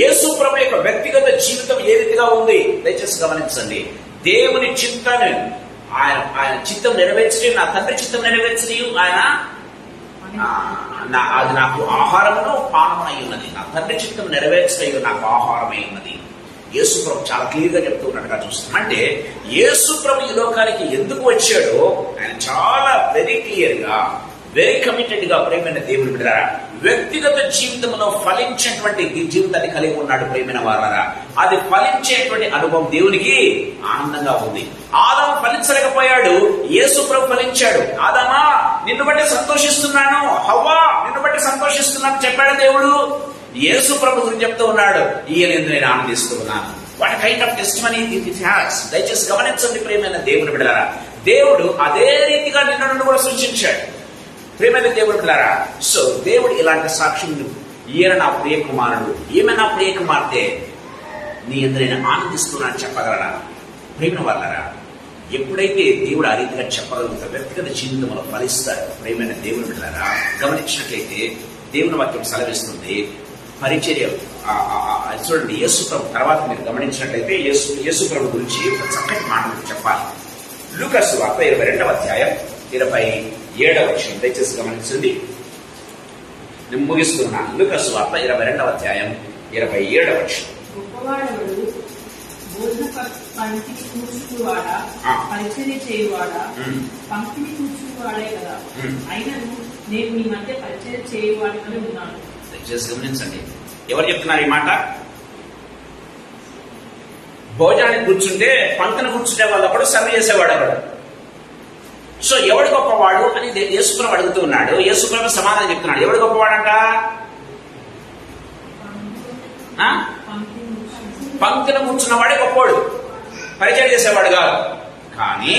యేసు ప్రభు యొక్క వ్యక్తిగత జీవితం ఏ రీతిగా ఉంది దయచేసి గమనించండి. దేవుని చిత్తాన్ని, ఆయన చిత్తం నెరవేర్చి, నా తండ్రి చిత్తం నెరవేర్చి, ఆయన అది నాకు ఆహారమును పానమై ఉన్నది. నా తండ్రి చిత్తం నెరవేర్చే నాకు ఆహారమై ఉన్నది. యేసు ప్రభు చాలా క్లియర్ గా చెప్తూ ఉన్నట్టుగా చూస్తాం. అంటే యేసు ప్రభు ఈ లోకానికి ఎందుకు వచ్చాడో ఆయన చాలా వెరీ క్లియర్ గా, వెరీ కమిటెడ్ గా ప్రేమైన దేవుని బిడ్డలారా వ్యక్తిగత జీవితంలో ఫలించేటువంటి జీవితాన్ని కలిగి ఉన్నాడు. ప్రేమైన వారారా, అది ఫలించేటువంటి అనుభవం దేవునికి ఆనందంగా ఉంది. ఆదాము ఫలించలేకపోయాడు, యేసు ప్రభు ఫలించాడు. ఆదామా నిన్ను బట్టి సంతోషిస్తున్నాను, హవ్వా నిన్ను బట్టి సంతోషిస్తున్నాను చెప్పాడు దేవుడు. యేసు ప్రభు గురించి చెప్తూ ఉన్నాడు, ఈయన నేను ఆనందిస్తూ ఉన్నాను. What kind of testimony it has. దయచేసి గమనించండి ప్రేమైన దేవుని బిడ్డలారా, దేవుడు అదే రీతిగా నిన్ను కూడా సృష్టించాడు. ప్రేమైన దేవుడు బిడ్డలారా, సో దేవుడు ఇలాంటి సాక్ష్యం, ఈయన నా ప్రియ కుమారుడు, ఈమె నా ప్రియ కుమార్తె, నీ అందరూ నేను ఆనందిస్తున్నాను చెప్పగలరా? ప్రేమ వాళ్ళరా, ఎప్పుడైతే దేవుడు ఆ రీతిగా చెప్పగలుగుతాడు, వ్యక్తిగత జీవితంలో ఫలిస్తాడు. ప్రేమైన దేవుని బిడ్డలారా, గమనించినట్లయితే దేవుని వాక్యం సెలవిస్తుంది పరిచర్య. చూడండి, యేసు ప్రభు తర్వాత మీరు గమనించినట్లయితే యేసు ప్రభు గురించి ఒక చక్కటి మాటలు చెప్పాలి. లూకాసు సువార్త 22వ అధ్యాయం 27వ వచనం దయచేసి గమనించండి. నేను ముగిస్తున్నాను. లూకాసు సువార్త 22వ అధ్యాయం 27వ వచనం. పంక్తిని కూర్చువాడా, పరిచర్య చేయువాడా? పంక్తిని కూర్చువాడే కదా, అయినను నేను మీ మధ్య పరిచర్య చేయువాడిని ఉన్నాను. దయచేసి గమనించండి, ఎవరు చెప్తున్నారు ఈ మాట? భోజనానికి కూర్చుంటే పంక్తిని కూర్చుంటే వాళ్ళు ఒకడు, సర్వ్ చేసేవాడు ఒకడు. సో ఎవడు గొప్పవాడు అని యేసుప్రభు అడుగుతూ ఉన్నాడు. యేసుప్రభు సమాధానం చెప్తున్నాడు. ఎవడు గొప్పవాడంట? పంక్తిని కూర్చున్నవాడే గొప్పవాడు, పరిచయం చేసేవాడు కాదు. కానీ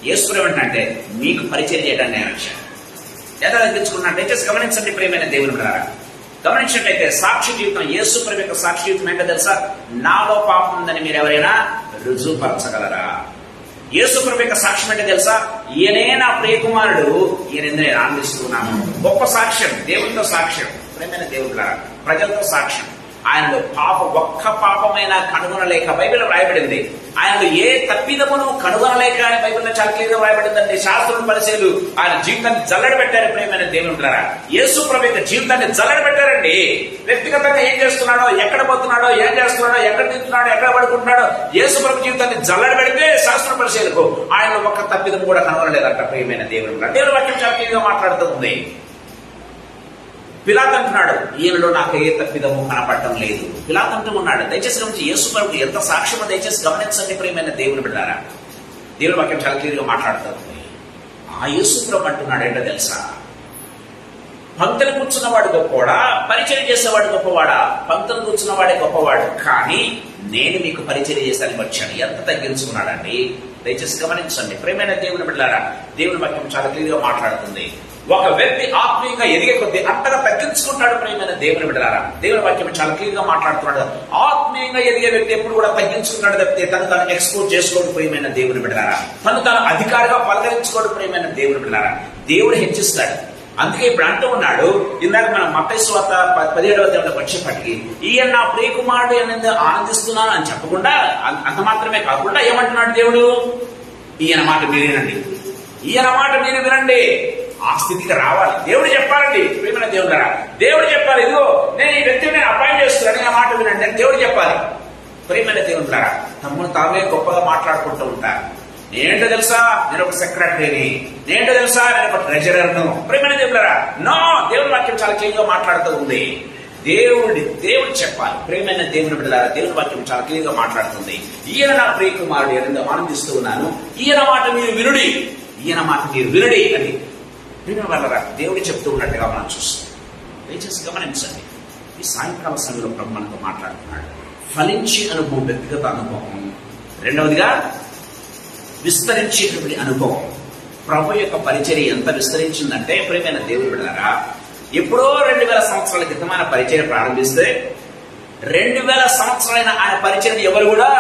యేసుప్రభు ఏంటంటే మీకు పరిచయం చేయడానికి నేను వచ్చాను. ఎలా తగ్గించుకున్నాడు? చేసి గమనించండి ప్రియమైన దేవుని బిడ్డలారా, గమనించినట్లయితే సాక్షి జీవితం, యేసుప్రభు యొక్క సాక్షి జీవితం ఏంటో తెలుసా? నాలో పాపం ఉందని మీరు ఎవరైనా రుజువుపరచగలరా? యేసుప్రభు యొక్క సాక్ష్యం ఏంటో తెలుసా? ఈయనే నా ప్రియ కుమారుడు, ఈయన నేను ఆనందిస్తున్నాను. గొప్ప సాక్ష్యం, దేవునితో సాక్ష్యం, ప్రియమైన దేవుని బిడ్డలారా, ప్రజలతో సాక్ష్యం. ఆయనలో ఒక్క పాపమైనా కనుగొనలేక బైబిల్ రాయబడింది. ఆయనలో ఏ తప్పిదమును కనుగొనలేక ఆయన బైబిల్లో చాలా క్లియర్గా రాయబడిందండి. శాస్త్రులు పరిచయాలు ఆయన జీవితాన్ని జల్లడి పెట్టారు. ప్రేమైన దేవుని ద్వారా యేసు ప్రభు యొక్క జీవితాన్ని జల్లడి పెట్టారండి. వ్యక్తిగతంగా ఏం చేస్తున్నాడో, ఎక్కడ పోతున్నాడో, ఏం చేస్తున్నాడో, ఎక్కడ తింటున్నాడో, ఎక్కడ పడుకుంటున్నాడో యేసు ప్రభు జీవితాన్ని జల్లడి పెడితే శాస్త్ర పరిచయాలకు ఆయన ఒక్క తప్పిదం కూడా కనుగొనలేదంట. ప్రియమైన దేవుని ద్వారా దేవుని వాక్యం చాలా క్లియర్గా మాట్లాడుతుంది. పిలాతు అంటున్నాడు, ఈయనలో నాకు ఏ తప్పిదము కనపడటం లేదు. పిలాతు అంటూ ఉన్నాడు. దయచేసి గమనించి యేసు ప్రభు ఎంత సాక్ష్యమో దయచేసి గమనించండి. ప్రియమైన దేవుని బిడ్డారా, దేవుని వాక్యం చాలా క్లియర్గా మాట్లాడుతుంది. ఆ యేసు ప్రభు అంటున్నాడు ఏంటో తెలుసా? పంక్తులు కూర్చున్నవాడు గొప్పవాడా, పరిచయం చేసేవాడు గొప్పవాడా? పంక్తులు కూర్చున్నవాడే గొప్పవాడు, కానీ నేను మీకు పరిచయం చేశానికి వచ్చాను. ఎంత తగ్గించుకున్నాడండి. దయచేసి గమనించండి. ప్రియమైన దేవుని బిడ్డారా, దేవుని వాక్యం చాలా క్లియర్గా మాట్లాడుతుంది. ఒక వ్యక్తి ఆత్మీయంగా ఎదిగే కొద్దీ అంతగా తగ్గించుకుంటాడు. ప్రియమైన దేవుని బిడ్డలారా, దేవుని వాక్యం చాలా క్లియర్గా మాట్లాడుతున్నాడు. ఆత్మీయంగా ఎదిగే వ్యక్తి ఎప్పుడు కూడా తగ్గించుకున్నాడు తప్పితే తను తాను ఎక్స్పోజ్ చేసుకోవడం. ప్రియమైన దేవుని బిడ్డలారా, తను తాను అధికారిగా పలకరించుకోవడం. ప్రియమైన దేవుని బిడ్డలారా, దేవుడు హెచ్చిస్తాడు. అందుకే ఇప్పుడు అంటూ ఉన్నాడు, ఇందాక మనం మత్తయి సువార్త 17వ అధ్యాయంలోకి వచ్చేప్పటికి ఈయన నా ప్రియకుమారుడు అనేది ఆనందిస్తున్నాను అని చెప్పకుండా, అంత మాత్రమే కాకుండా ఏమంటున్నాడు దేవుడు? ఈయన మాట మీరు వినండి, ఈయన మాట మీరు వినండి. ఆ స్థితికి రావాలి. దేవుడు చెప్పాలండి. ప్రియమైన దేవుడు గారా, దేవుడు చెప్పాలి, ఇదిగో నేను ఈ వ్యక్తిని నేను అపాయింట్ చేస్తున్నాను, ఆ మాట వినండి అని దేవుడు చెప్పాలి. ప్రియమైన దేవుడు గారా, తమ్ముడు తామే గొప్పగా మాట్లాడుకుంటూ ఉంటారు. నేనేంటో తెలుసా, నేను ఒక సెక్రటరీని, నేనేంటో తెలుసా, నేను ఒక ట్రెజరర్ను. ప్రియమైన దేవుడు గారా, నో, దేవుడి వాక్యం చాలా క్లియర్గా మాట్లాడుతూ ఉంది. దేవుడు చెప్పాలి. ప్రియమైన దేవుని బిడ్డలారా, దేవుని వాక్యం చాలా క్లియర్గా మాట్లాడుతుంది. ఈయన నా ప్రియకుమారుడు అని ఆనందిస్తూ ఉన్నాను, ఈయన మాట మీరు వినుడి, ఈయన మాట మీరు వినుడి అని విన వల్ల దేవుడు చెప్తూ ఉన్నట్టుగా మనం చూస్తాం. దయచేసి గమనించండి. ఈ సాయంకాల సమయంలో ప్రభు మనతో మాట్లాడుతున్నాడు. ఫలించే అనుభవం, వ్యక్తిగత అనుభవం. రెండవదిగా విస్తరించేటువంటి అనుభవం. ప్రభు యొక్క పరిచర్య ఎంత విస్తరించిందంటే, ప్రియమైన దేవుడు బిడ్డలారా, ఎప్పుడో 2000 సంవత్సరాల క్రితం ఆయన పరిచర్య ప్రారంభిస్తే 2000 సంవత్సరాలైన ఆయన పరిచర్యను ఎవరు కూడా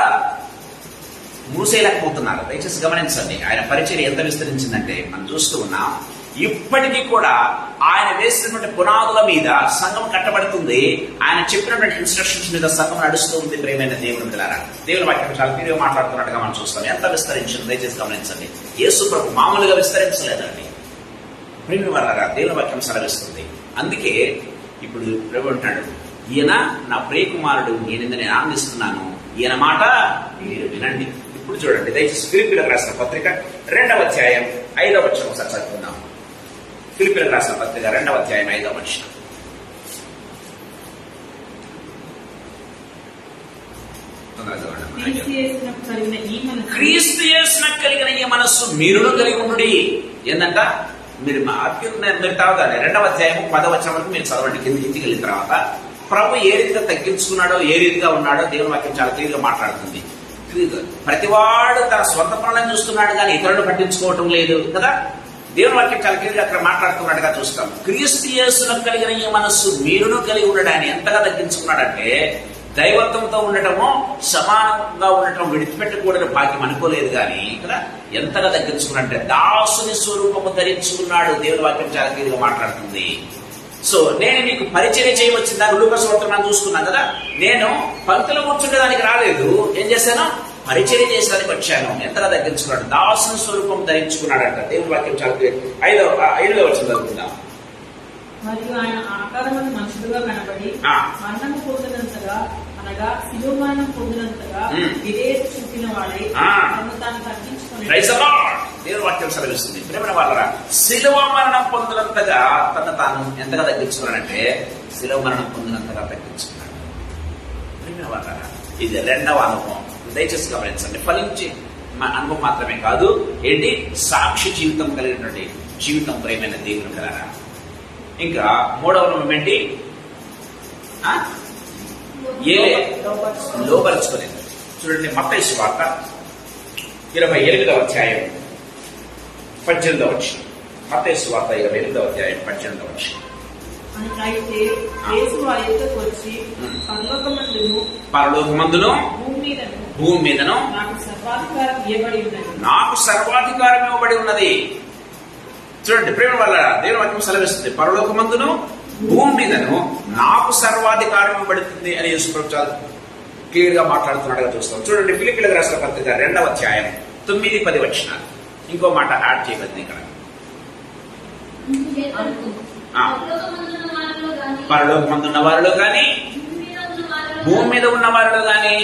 మూసేయలేకపోతున్నారు. దయచేసి గమనించండి. ఆయన పరిచర్య ఎంత విస్తరించిందంటే మనం చూస్తూ ఉన్నాం. ఇప్పటికీ కూడా ఆయన వేసినటువంటి పునాదుల మీద సంఘం కట్టబడుతుంది. ఆయన చెప్పినటువంటి ఇన్స్ట్రక్షన్స్ మీద సంఘం నడుస్తూ ఉంది. ప్రియమైన దేవుని బిడ్డలారా, దేవుని వాక్యం చాలా క్లియర్గా మాట్లాడుతున్నట్టుగా మనం చూస్తాం. ఎంత విస్తరించింది దయచేసి గమనించండి. యేసు ప్రభు మామూలుగా విస్తరించలేదండి. ప్రియమైన వారలారా, దేవుని వాక్యం సెలవిస్తుంది. అందుకే ఇప్పుడు ప్రభు అంటాడు, ఈయన నా ప్రియకుమారుడు, నేను ఆనందిస్తున్నాను, ఈయన మాట మీరు వినండి. ఇప్పుడు చూడండి దయచేసి ఫిలిప్పీయులకు రాసిన పత్రిక 2వ అధ్యాయం 5వ వచనం ఒకసారి చదువుకుందాం. ఫిలిప్పీయులకు రాసిన పత్రిక 2వ అధ్యాయం 5వ వచనం. క్రీస్తు యేసునకు కలిగిన ఈ మనస్సు మీరును కలిగి ఉండుడి. ఏందంట? మీరు తాగుతారు. 2వ అధ్యాయం 10వ వచనం వరకు మీరు చదవండి. కిందికి వెళ్ళిన తర్వాత ప్రభు ఏ రీతిగా తగ్గించుకున్నాడో, ఏ రీతిగా ఉన్నాడో దేవుని వాక్యం చాలా క్లియర్గా మాట్లాడుతుంది. ప్రతివాడు తన స్వంత పనులను చూస్తున్నాడు కానీ ఇతరులను పట్టించుకోవటం లేదు కదా. దేవుని వాక్యం చాలా క్లియర్గా అక్కడ మాట్లాడుతున్నట్టుగా చూస్తాం. క్రీస్తు యేసునకు కలిగిన ఈ మనస్సు మీరును కలిగి ఉండడాన్ని ఎంతగా తగ్గించుకున్నాడంటే, దైవత్వంతో ఉండటము, సమానంగా ఉండటం విడిచిపెట్టకూడని భాగ్యం అనుకోలేదు కానీ కదా, ఎంతగా తగ్గించుకున్నాడంటే దాసుని స్వరూపము ధరించుకున్నాడు. దేవుని వాక్యం చాలా క్లియర్గా మాట్లాడుతుంది. సో నేను మీకు పరిచయం చేయవచ్చిందా? లూకాసు వార్త మనం చూసుకున్నాం కదా. నేను పంక్తులు కూర్చుండేదానికి రాలేదు, ఏం చేశాను? పరిచయం చేసేదానికి వచ్చాను. ఎంతగా తగ్గించుకున్నాడు, దాసుని స్వరూపం ధరించుకున్నాడంట. దేవుని వాక్యం చాలా 5వ వచనం చదువుకుందాం. మరియు ఆయన ఆకారమును మనుషుడుగా కనబడి మరణము పొందినంతగా, అనగా శిలువ మరణం పొందినంతగా విధేయత చూపిన వాడై తనను తాను తగ్గించుకుని. దేవుని వాక్యం సెలవిస్తుంది. ప్రేమ వాళ్ళరా, శిలువ మరణం పొందినంతగా తను తాను ఎంతగా తగ్గించుకున్నాడంటే, శిలువ మరణం పొందినంతగా తగ్గించుకున్నాడు. ప్రేమ వాళ్ళరా, ఇది 2వ అనుభవం. దయచేసి గమనించండి. ఫలించే అనుభవం మాత్రమే కాదు, ఏంటి? సాక్షి జీవితం కలిగినటువంటి జీవితం. ప్రేమైన దేవుని కలరా. ఇంకా 3వ అనుభవం ఏంటి? లోపరుచుకోలేదు. చూడండి మత్తయి సువార్త 28వ అధ్యాయం 18వ వచనం. మత్తయి సువార్త 28వ అధ్యాయం 18వ వచనం. అయితే యేసు వారి యొద్దకు వచ్చి పరలోకమందును భూమి మీదను నాకు సర్వాధికారం ఇవ్వబడి ఉన్నది. చూడండి ప్రేమ వల్ల దేవుని వాక్యం సెలవిస్తుంది. పరలోకమందును భూమి మీదను నాకు సర్వాధికారం ఇవ్వబడుతుంది అని యేసుప్రభు చాలా క్లియర్ గా మాట్లాడుతున్నాడుగా చూస్తాం. చూడండి, ఫిలిప్పీయులకు రాసిన పత్రిక 2వ అధ్యాయం 9-10 వచనాలు. ఇంకో మాట యాడ్ చేయబడింది ఇక్కడ. పరలోకమందున్న వారిలో గాని, భూమి మీద ఉన్న వారిలో గాని,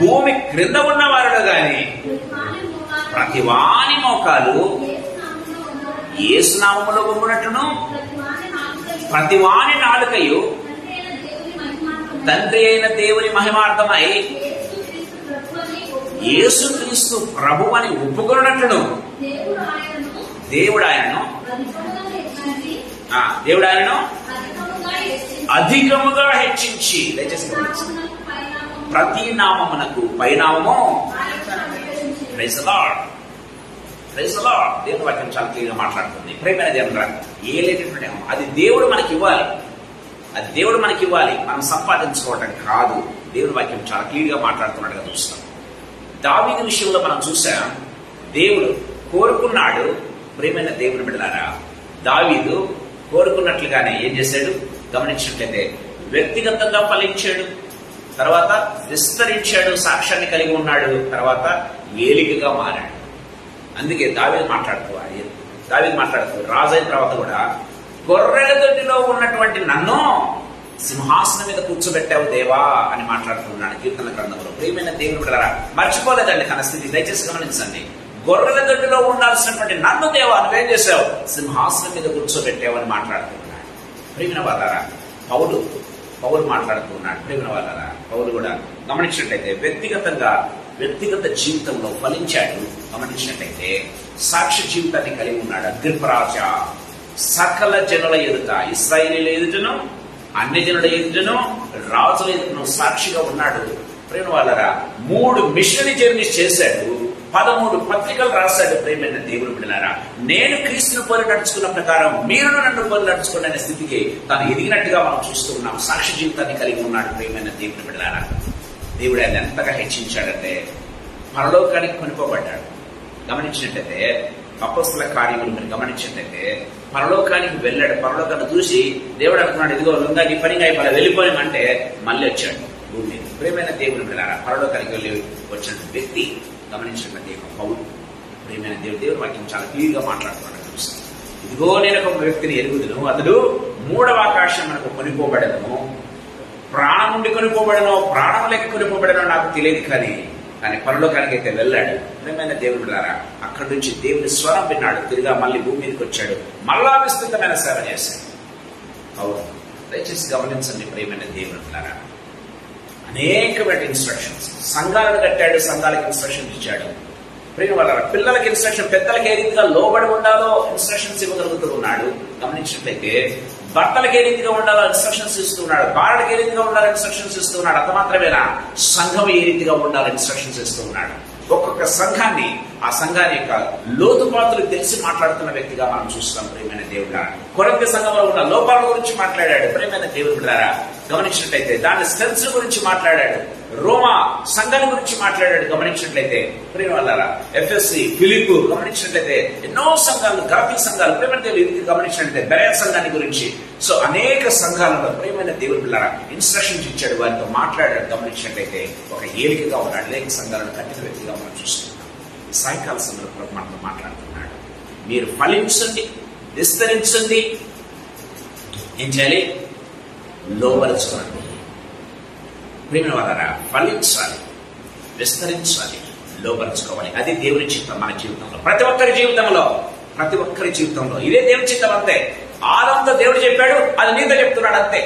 భూమి క్రింద ఉన్న వారిలో గాని ప్రతి వాని మోకాలు యేసు నామములో వంగునట్టును, ప్రతి వాని నాలుకయు తండ్రి అయిన దేవుని మహిమార్థమై యేసుక్రీస్తు ప్రభువని ఒప్పుకొనున్నట్టును దేవుడు ఆయనను అధికముగా హెచ్చించి, దయచేసి ప్రతి నామమునకు పైనామము praise the lord, praise the lord. దేవుని వాక్యం చాలా క్లియర్గా మాట్లాడుతుంది. ప్రేమైన దేవుడు ఏ లేటటువంటి అది దేవుడు మనకి ఇవ్వాలి, అది దేవుడు మనకి ఇవ్వాలి, మనం సంపాదించుకోవటం కాదు. దేవుని వాక్యం చాలా క్లియర్గా మాట్లాడుతున్నట్టుగా చూస్తాం. దావీదు విషయంలో మనం చూసాం, దేవుడు కోరుకున్నాడు. ప్రేమైన దేవుని బిడ్డలారా, దావీదు కోరుకున్నట్లుగానే ఏం చేశాడు గమనించినట్లయితే వ్యక్తిగతంగా ఫలించాడు, తర్వాత విస్తరించాడు, సాక్ష్యాన్ని కలిగి ఉన్నాడు, తర్వాత ఏలికగా మారాడు. అందుకే దావీదు మాట్లాడుతూ రాజు అయిన తర్వాత కూడా గొర్రెల దొడ్డిలో ఉన్నటువంటి నన్ను సింహాసనం మీద కూర్చోబెట్టావు దేవా అని మాట్లాడుతున్నాడు కీర్తన గ్రంథంలో. ప్రియమైన దేవుని బిడ్డలారా, మర్చిపోలేదండి తన స్థితి, దయచేసి గమనించండి. గొర్రెల దొడ్డిలో ఉండాల్సినటువంటి నన్ను దేవా నువ్వేం చేశావు, సింహాసనం మీద కూర్చోబెట్టావు అని మాట్లాడుతున్నాడు. ప్రియమైన వాళ్ళారా, పౌలు మాట్లాడుతున్నాడు. ప్రియమైన వాళ్ళారా, పౌలు కూడా గమనించినట్లయితే వ్యక్తిగత జీవితంలో ఫలించాడు. గమనించినట్లయితే సాక్ష్య జీవితాన్ని కలిగి ఉన్నాడు. అగ్రిపరాజా సకల జనుల ఎదుట, ఇశ్రాయేలీయుల ఎదుటను, అన్య జనుల ఎదుటను, రాజుల ఎదుటను సాక్షిగా ఉన్నాడు. ప్రేమ వాళ్ళరా, 3 మిషనరీ జర్నీస్ చేశాడు, 13 పత్రికలు రాశాడు. ప్రేమైన దేవుని బిడ్డలారా, నేను క్రీస్తును పోలి నడుచుకున్న ప్రకారం మీరు నన్ను పోలి నడుచుకోండి అనే స్థితికి తాను ఎదిగినట్టుగా మనం చూస్తూ ఉన్నాం. సాక్షి జీవితాన్ని కలిగి ఉన్నాడు. ప్రేమైన దేవుని బిడ్డలారా, దేవుడు ఆయన ఎంతగా హెచ్చించాడంటే పరలోకానికి కొనుకోబడ్డాడు. గమనించినట్లయితే అపొస్తలుల కార్యములు మీరు గమనించినట్లయితే పరలోకానికి వెళ్ళాడు. పరలోకాన్ని చూసి దేవుడు అనుకున్నాడు, ఇదిగో లుంగా నీ పనిగా అయిపోయి వెళ్ళిపోయామంటే మళ్ళీ వచ్చాడు భూమి. ప్రేమైన దేవుని బిడ్డలారా, పరలోకానికి వెళ్ళి వచ్చిన వ్యక్తి గమనించినట్లయితే పౌలు. ప్రేమైన దేవుని వాక్యం చాలా క్లియర్గా మాట్లాడుతున్నాడు చూస్తాం. ఇదిగో నేను ఒక వ్యక్తిని ఎరుగుదును, అతడు 3వ ఆకాశం మనకు కొనిపోబడను, ప్రాణం నుండి కొనిపోబడనో ప్రాణం లేక కొనిపోబడనో నాకు తెలియదు, కానీ పరలోకానికి అయితే వెళ్ళాడు. ప్రియమైన దేవుని బిడ్డలారా, అక్కడి నుంచి దేవుని స్వరం విన్నాడు, తిరిగా మళ్ళీ భూమి మీదకి వచ్చాడు, మళ్ళా విస్తృతమైన సేవ చేశాడు. అవును, దయచేసి గమనించండి ప్రియమైన దేవుని బిడ్డలారా, అనేకమైన ఇన్స్ట్రక్షన్స్, సంఘాలను కట్టాడు, సంఘాలకు ఇన్స్ట్రక్షన్స్ ఇచ్చాడు. ప్రియ వాళ్ళ పిల్లలకి ఇన్స్ట్రక్షన్, పెద్దలకి ఏ రీతిగా లోబడి ఉండాలో ఇన్స్ట్రక్షన్స్ ఇవ్వగలుగుతూ ఉన్నాడు. గమనించినట్లయితే భర్తలకు ఏ రీతిగా ఉండాలో ఇన్స్ట్రక్షన్స్ ఇస్తున్నాడు, భార్యలకు ఏ రీతిగా ఉండాలో ఇన్స్ట్రక్షన్స్ ఇస్తున్నాడు. అంత మాత్రమేనా, సంఘం ఏ రీతిగా ఉండాలో ఇన్స్ట్రక్షన్స్ ఇస్తూ ఉన్నాడు. ఒక్కొక్క సంఘాన్ని, ఆ సంఘాన్ని యొక్క లోతుపాతులు తెలిసి మాట్లాడుతున్న వ్యక్తిగా మనం చూస్తాం. ప్రియమైన దేవుడా, కొరింథీ సంఘంలో ఉన్న లోపాల గురించి మాట్లాడాడు. ప్రియమైన దేవుడు బిడ్డలారా, గమనించినట్లయితే దాని స్ట్రెంగ్స్ గురించి మాట్లాడాడు. రోమా సంఘాన్ని గురించి మాట్లాడాడు. గమనించినట్లయితే ప్రియ వాళ్ళారా, ఎఫ్ఎస్సి, ఫిలిప్పు గమనించినట్లయితే ఎన్నో సంఘాలు, గాతీ సంఘాలు, ప్రియమైన దేవుడు గమనించినట్లయితే బెరయ సంఘాన్ని గురించి, సో అనేక సంఘాలలో ప్రియమైన దేవుడు పిల్లరా ఇన్స్ట్రక్షన్స్ ఇచ్చాడు, వారితో మాట్లాడాడు. గమనించినట్లయితే ఒక ఏలికగా ఉన్నాడు, అనేక సంఘాలను కట్టిన వ్యక్తిగా మనం చూస్తున్నాం. ఈ సాయంకాల సమయంలో మనతో మాట్లాడుతున్నాడు, మీరు ఫలించండి, విస్తరించండి, ఏం చేయాలి, లోపరుచుకోండి. ప్రియమైన వాళ్ళారా, ఫలించాలి, విస్తరించాలి, లోపరుచుకోవాలి. అది దేవుని చిత్తం మన జీవితంలో, ప్రతి ఒక్కరి జీవితంలో ఇదే దేవుని చిత్తం. అంతే, ఆదంతో దేవుడు చెప్పాడు, అది నీతో చెప్తున్నాడు. అంతే,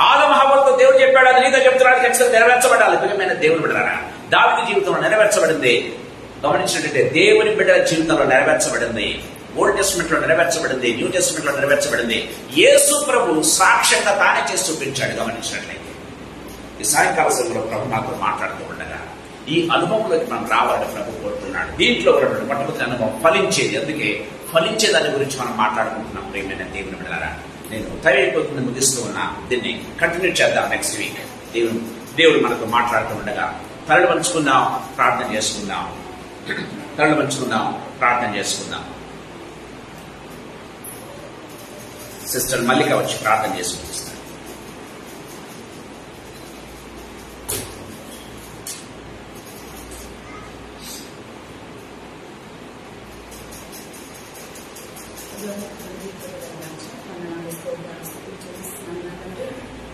ఆదమ హవ్వతో దేవుడు చెప్పాడు, అది నీతో చెప్తున్నాడు. ఖచ్చితంగా నెరవేర్చబడాలి. ప్రియమైన దేవుని బిడ్డలారా, దావీదు జీవితంలో నెరవేర్చబడింది. గమనించినట్లయితే దేవుని బిడ్డల జీవితంలో నెరవేర్చబడింది. ఓల్డ్ టెస్ట్మెంట్ లో నెరవేర్చబడింది, న్యూ టెస్ట్మెంట్ లో నెరవేర్చబడింది. యేసు ప్రభు సాక్ష్యంగా తానే చేసి చూపించాడు. గమనించినట్లయితే ఈ సాయంకాల సమయంలో ప్రభు నాతో మాట్లాడుతూ ఉండగా ఈ అనుభవంలోకి మనం రావాలని ప్రభు కోరుతున్నాడు. దీంట్లో మొట్టమొదటి అనుభవం ఫలించేది. అందుకే ఫలించే దాని గురించి మనం మాట్లాడుకుంటున్నాం. ప్రియమైన దేవుని బిడ్డలారా, నేను టైం అయిపోతుంది, ముగిస్తూ ఉన్నా. దీన్ని కంటిన్యూ చేద్దాం నెక్స్ట్ వీక్. దేవుడు మనతో మాట్లాడుతూ ఉండగా తలలు వంచుకుందాం, ప్రార్థన చేసుకుందాం. సిస్టర్ మల్లిక వచ్చి ప్రార్థన చేసి ముగిస్తారు.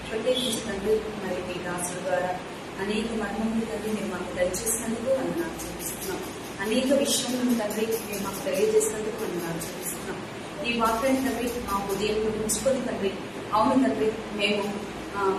ప్రత్యేకించండి మరి మీ దాసుల ద్వారా అనేక మర్మములు తండ్రి మీరు మాకు దయచేసినందుకు వందనాలు చూపిస్తున్నాం. అనేక విషయములను తండ్రి మీరు మాకు తెలియజేసినందుకు వందనాలు చూపిస్తున్నాం. ఈ వాక్యాన్ని తండ్రి మా ఉదయంలో ఉంచుకొని తండ్రి అవును తండ్రి మేము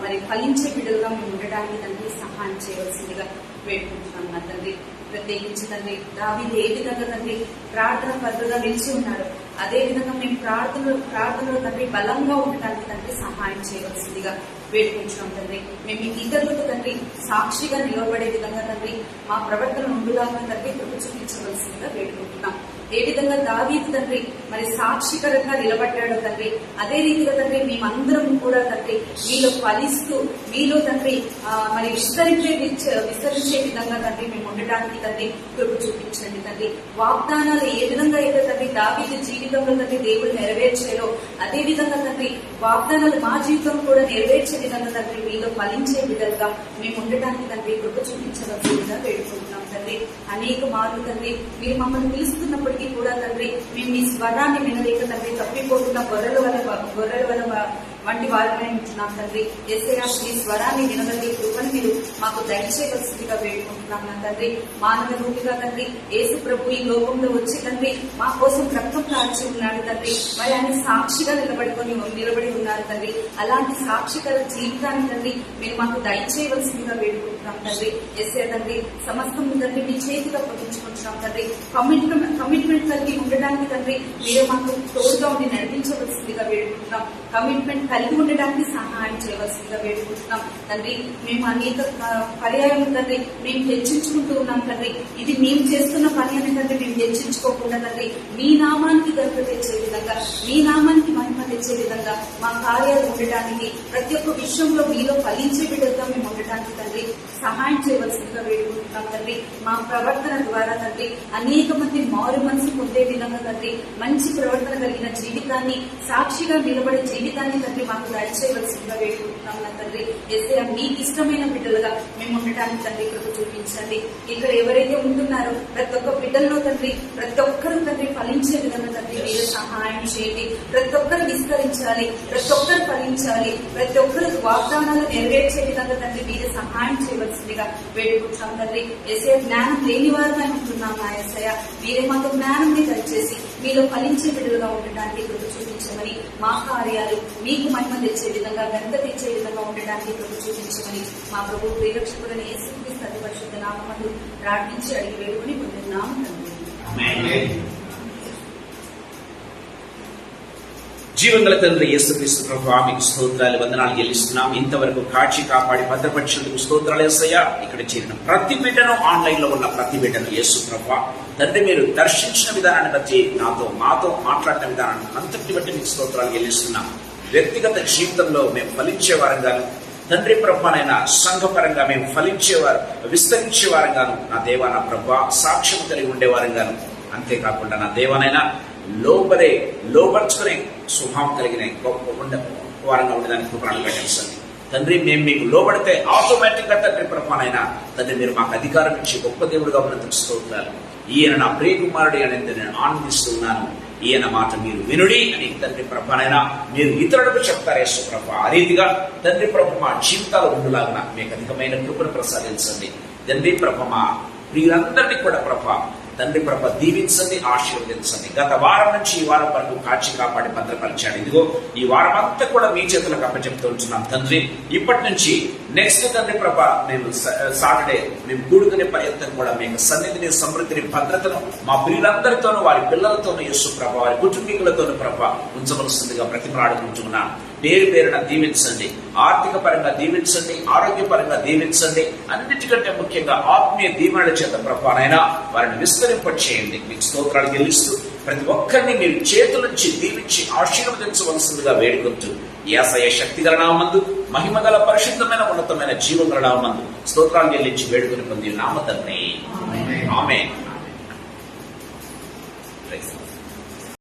మరి ఫలించే బిడ్డలుగా మేము ఉండడానికి తండ్రి సహాయం చేయవలసిందిగా వేడుకుంటున్నాం నా తండ్రి. ప్రత్యేకించి తండ్రి దావీదు ఏ విధంగా తండ్రి ప్రార్థన పద్ధతిగా నిలిచి ఉన్నారు, అదే విధంగా మేము ప్రార్థనలో తండ్రి బలంగా ఉండడానికి తండ్రి సహాయం చేయవలసిందిగా వేడుకుంటున్నాం తండ్రి. మేము ఇతరులకు తండ్రి సాక్షిగా నిలబడే విధంగా తండ్రి మా ప్రవర్తన ఉండులాగా తండ్రి కృప చూపించవలసిందిగా వేడుకుంటున్నాం. ఏ విధంగా దావీదు తండ్రి మరి సాక్షికరంగా నిలబడ్డాడో తండ్రి, అదే రీతిగా తండ్రి మేమందరం కూడా తండ్రి మీలో ఫలిస్తూ మీలో తండ్రి మరి విస్తరించే విధంగా తండ్రి మేము ఉండడానికి తండ్రి కృప చూపించండి తండ్రి. వాగ్దానాలు ఏ విధంగా అయితే తండ్రి దావీదు జీవితంలో తండ్రి దేవుడు నెరవేర్చారో అదే విధంగా తండ్రి వాగ్దానాలు మా జీవితం కూడా నెరవేర్చే విధంగా తండ్రి మీలో ఫలించే విధంగా మేము ఉండటానికి తండ్రి కృప చూపించవలసిందిగా వేడుకుంటున్నాం తండ్రి. అనేక మార్లు తండ్రి మీరు మమ్మల్ని పిలుస్తున్నప్పటికీ కూడా తండ్రి మేము మీ స్వరాన్ని వినలేక తండ్రి తప్పిపోతున్న గొర్రెల వల్ల వంటి వారమే ఉంటున్నాం తండ్రి. యేసయ్యా మీ స్వరాన్ని వినగలిగే కృపను మీరు మాకు దయచేయవలసిందిగా వేడుకుంటున్నాం నా తండ్రి. మానవ రూపిగా తండ్రి యేసు ప్రభు ఈ లోకంలో వచ్చి తండ్రి మా కోసం రక్తం కాల్చి ఉన్నాడు తండ్రి. మరి ఆయన సాక్షిగా నిలబడి ఉన్నారు తండ్రి. అలాంటి సాక్షికర జీవితాన్ని తండ్రి మీరు మాకు దయచేయవలసిందిగా వేడుకుంటున్నాం తండ్రి. యేసయ్యా తండ్రి సమస్తం తండ్రి మీ చేతిగా అప్పగించుకుంటున్నాం తండ్రి. కమిట్మెంట్ కలిగి ఉండడానికి తండ్రి మీరు మాకు తోడుగా ఉండి నడిపించవలసిందిగా వేడుకుంటున్నాం. కమిట్మెంట్ కలిగి ఉండడానికి సహాయం చేయవలసిందిగా వేడుకుంటున్నాం తండ్రి. మేము అనేక పర్యాయం తండ్రి మేము హెచ్చించుకుంటూ ఉన్నాం తండ్రి. ఇది మేము చేస్తున్న పని అని తండ్రి మేము హెచ్చించుకోకుండా తండ్రి మీ నామానికి గర్వ తెచ్చే విధంగా మీ నామానికి మహిమ తెచ్చే విధంగా మా కార్యాలు ఉండటానికి ప్రతి ఒక్క విషయంలో మీలో ఫలించే బిడ్డలుగా మేము ఉండటానికి తండ్రి సహాయం చేయవలసిందిగా వేడుకుంటున్నాం తండ్రి. మా ప్రవర్తన ద్వారా తండ్రి అనేక మంది మారు మనసు పొందే విధంగా తండ్రి మంచి ప్రవర్తన కలిగిన జీవితాన్ని సాక్షిగా నిలబడే జీవితాన్ని తండ్రి మాకు దయచేయవలసిందిగా వేడుకుంటున్నాం నా తండ్రి. యేసయ్యా మీకు ఇష్టమైన బిడ్డలుగా మేము ఉండటానికి తండ్రి కృప చూపించండి. ఇక్కడ ఎవరైతే ఉంటున్నారో ప్రతి ఒక్క బిడ్డల్లో తండ్రి ప్రతి ఒక్కరు తండ్రి ఫలించే విధంగా తండ్రి మీరు సహాయం చేయండి. ప్రతి ఒక్కరు విస్తరించాలి, ప్రతి ఒక్కరు ఫలించాలి, ప్రతి ఒక్కరు వాగ్దానాలు నెరవేర్చే విధంగా తండ్రి మీరు సహాయం చేయవలసిందిగా వేడుకుంటున్నాం తండ్రి. యేసయ్యా జ్ఞానం లేని వారమై ఉంటున్నాం నా యేసయ్యా మీరే మాకు జ్ఞానాన్ని దయచేసి మీలో ఫలించే బిడ్డలుగా ఉండటానికి కృప చూపించమని మా కార్యాలు మీకు మహిమ తెచ్చే విధంగా ఘనత తెచ్చే విధంగా ఉండడానికి కృప చూపించమని మా ప్రభు ప్రియరక్షకుడైన యేసుక్రీస్తు అతి పరిశుద్ధ నామమున ప్రార్థించి అడిగి వేడుకొని పొందుతున్నాము తండ్రి. జీవంగల తండ్రి యేసుక్రీస్తు ప్రభువా మీకు స్తోత్రాలు వందనాలు చెల్లిస్తున్నాం. ఇంతవరకు కాచి కాపాడి భద్రపరిచేందుకు స్తోత్రాలు యేసయ్యా. ఇక్కడ చేరిన ప్రతి బిడ్డను ఆన్లైన్ లో ఉన్న ప్రతి బిడ్డను యేసు ప్రభువా తండ్రి మీరు దర్శించిన విధానాన్ని బట్టి మాతో మాట్లాడిన విధానాన్ని అంతటి బట్టి మీకు స్తోత్రాలు చెల్లిస్తున్నాం. వ్యక్తిగత జీవితంలో మేము ఫలించే వారంగాను తండ్రి ప్రభువైన సంఘపరంగా మేము ఫలించేవారు విస్తరించే వారంగాను నా దేవా నా ప్రభువా సాక్ష్యం కలిగి ఉండేవారంగాను అంతేకాకుండా నా దేవనైనా లోపరుచుకునే స్వభావం కలిగిన గొప్ప వారంగా ఉండడానికి కృపను పెట్టండి తండ్రి. మేము మీకు లోబడితే ఆటోమేటిక్ గా తండ్రి ప్రభువైనా తండ్రి మీరు మాకు అధికారం ఇచ్చి గొప్ప దేవుడుగా ఉన్నందుకు స్తోత్రాలు. ఈయన నా ప్రియ కుమారుడి అనేది నేను ఆనందిస్తున్నాను. ఈయన మాట మీరు వినుడి అని తండ్రి ప్రభువైనా మీరు ఇతరులకు చెప్తారు యేసు ప్రభు. ఆ రీతిగా తండ్రి ప్రభు మా జీవితాలు ఉండులాగా మీకు అధికమైన కృపను ప్రసాదించండి తండ్రి ప్రభు. మా ప్రియులందరినీ కూడా ప్రభు తండ్రి ప్రభ దీవించండి, ఆశీర్వదించండి. గత వారం నుంచి ఈ వారం వరకు కాచి కాపాడి భద్రపరిచాడు. ఇదిగో ఈ వారం అంతా కూడా మీ చేతులకు అప్పచెప్తూ ఉంటున్నాం తండ్రి. ఇప్పటి నుంచి నెక్స్ట్ తండ్రి ప్రభ మేము సాటర్డే మేము కూడుకునే పర్యంతం కూడా మీకు సన్నిధిని సమృద్ధిని భద్రతను మా ప్రియులందరితోనూ వారి పిల్లలతోనూ యేసు ప్రభ వారి కుటుంబీకులతోనూ ప్రభ ఉంచవలసిందిగా ప్రతిమలాడుకుంటున్నాను. పేరు పేరున దీవించండి, ఆర్థిక పరంగా దీవించండి, ఆరోగ్యపరంగా దీవించండి, అన్నిటికంటే ముఖ్యంగా ఆత్మీయ దీవెనల చేత ప్రభానైనా వారిని విస్తరింపచేయండి. మీకు స్తోత్రాలు చెల్లిస్తూ ప్రతి ఒక్కరిని మీరు చేతుల నుంచి దీవించి ఆశీర్వదించవలసిందిగా వేడుకుంటూ యేసయ్య శక్తిగల నామమందు మహిమగల పరిశుద్ధమైన ఉన్నతమైన జీవగల నామమందు స్తోత్రాలు చెల్లించి వేడుకొని పొంది నామ తండ్రి ఆమేన్.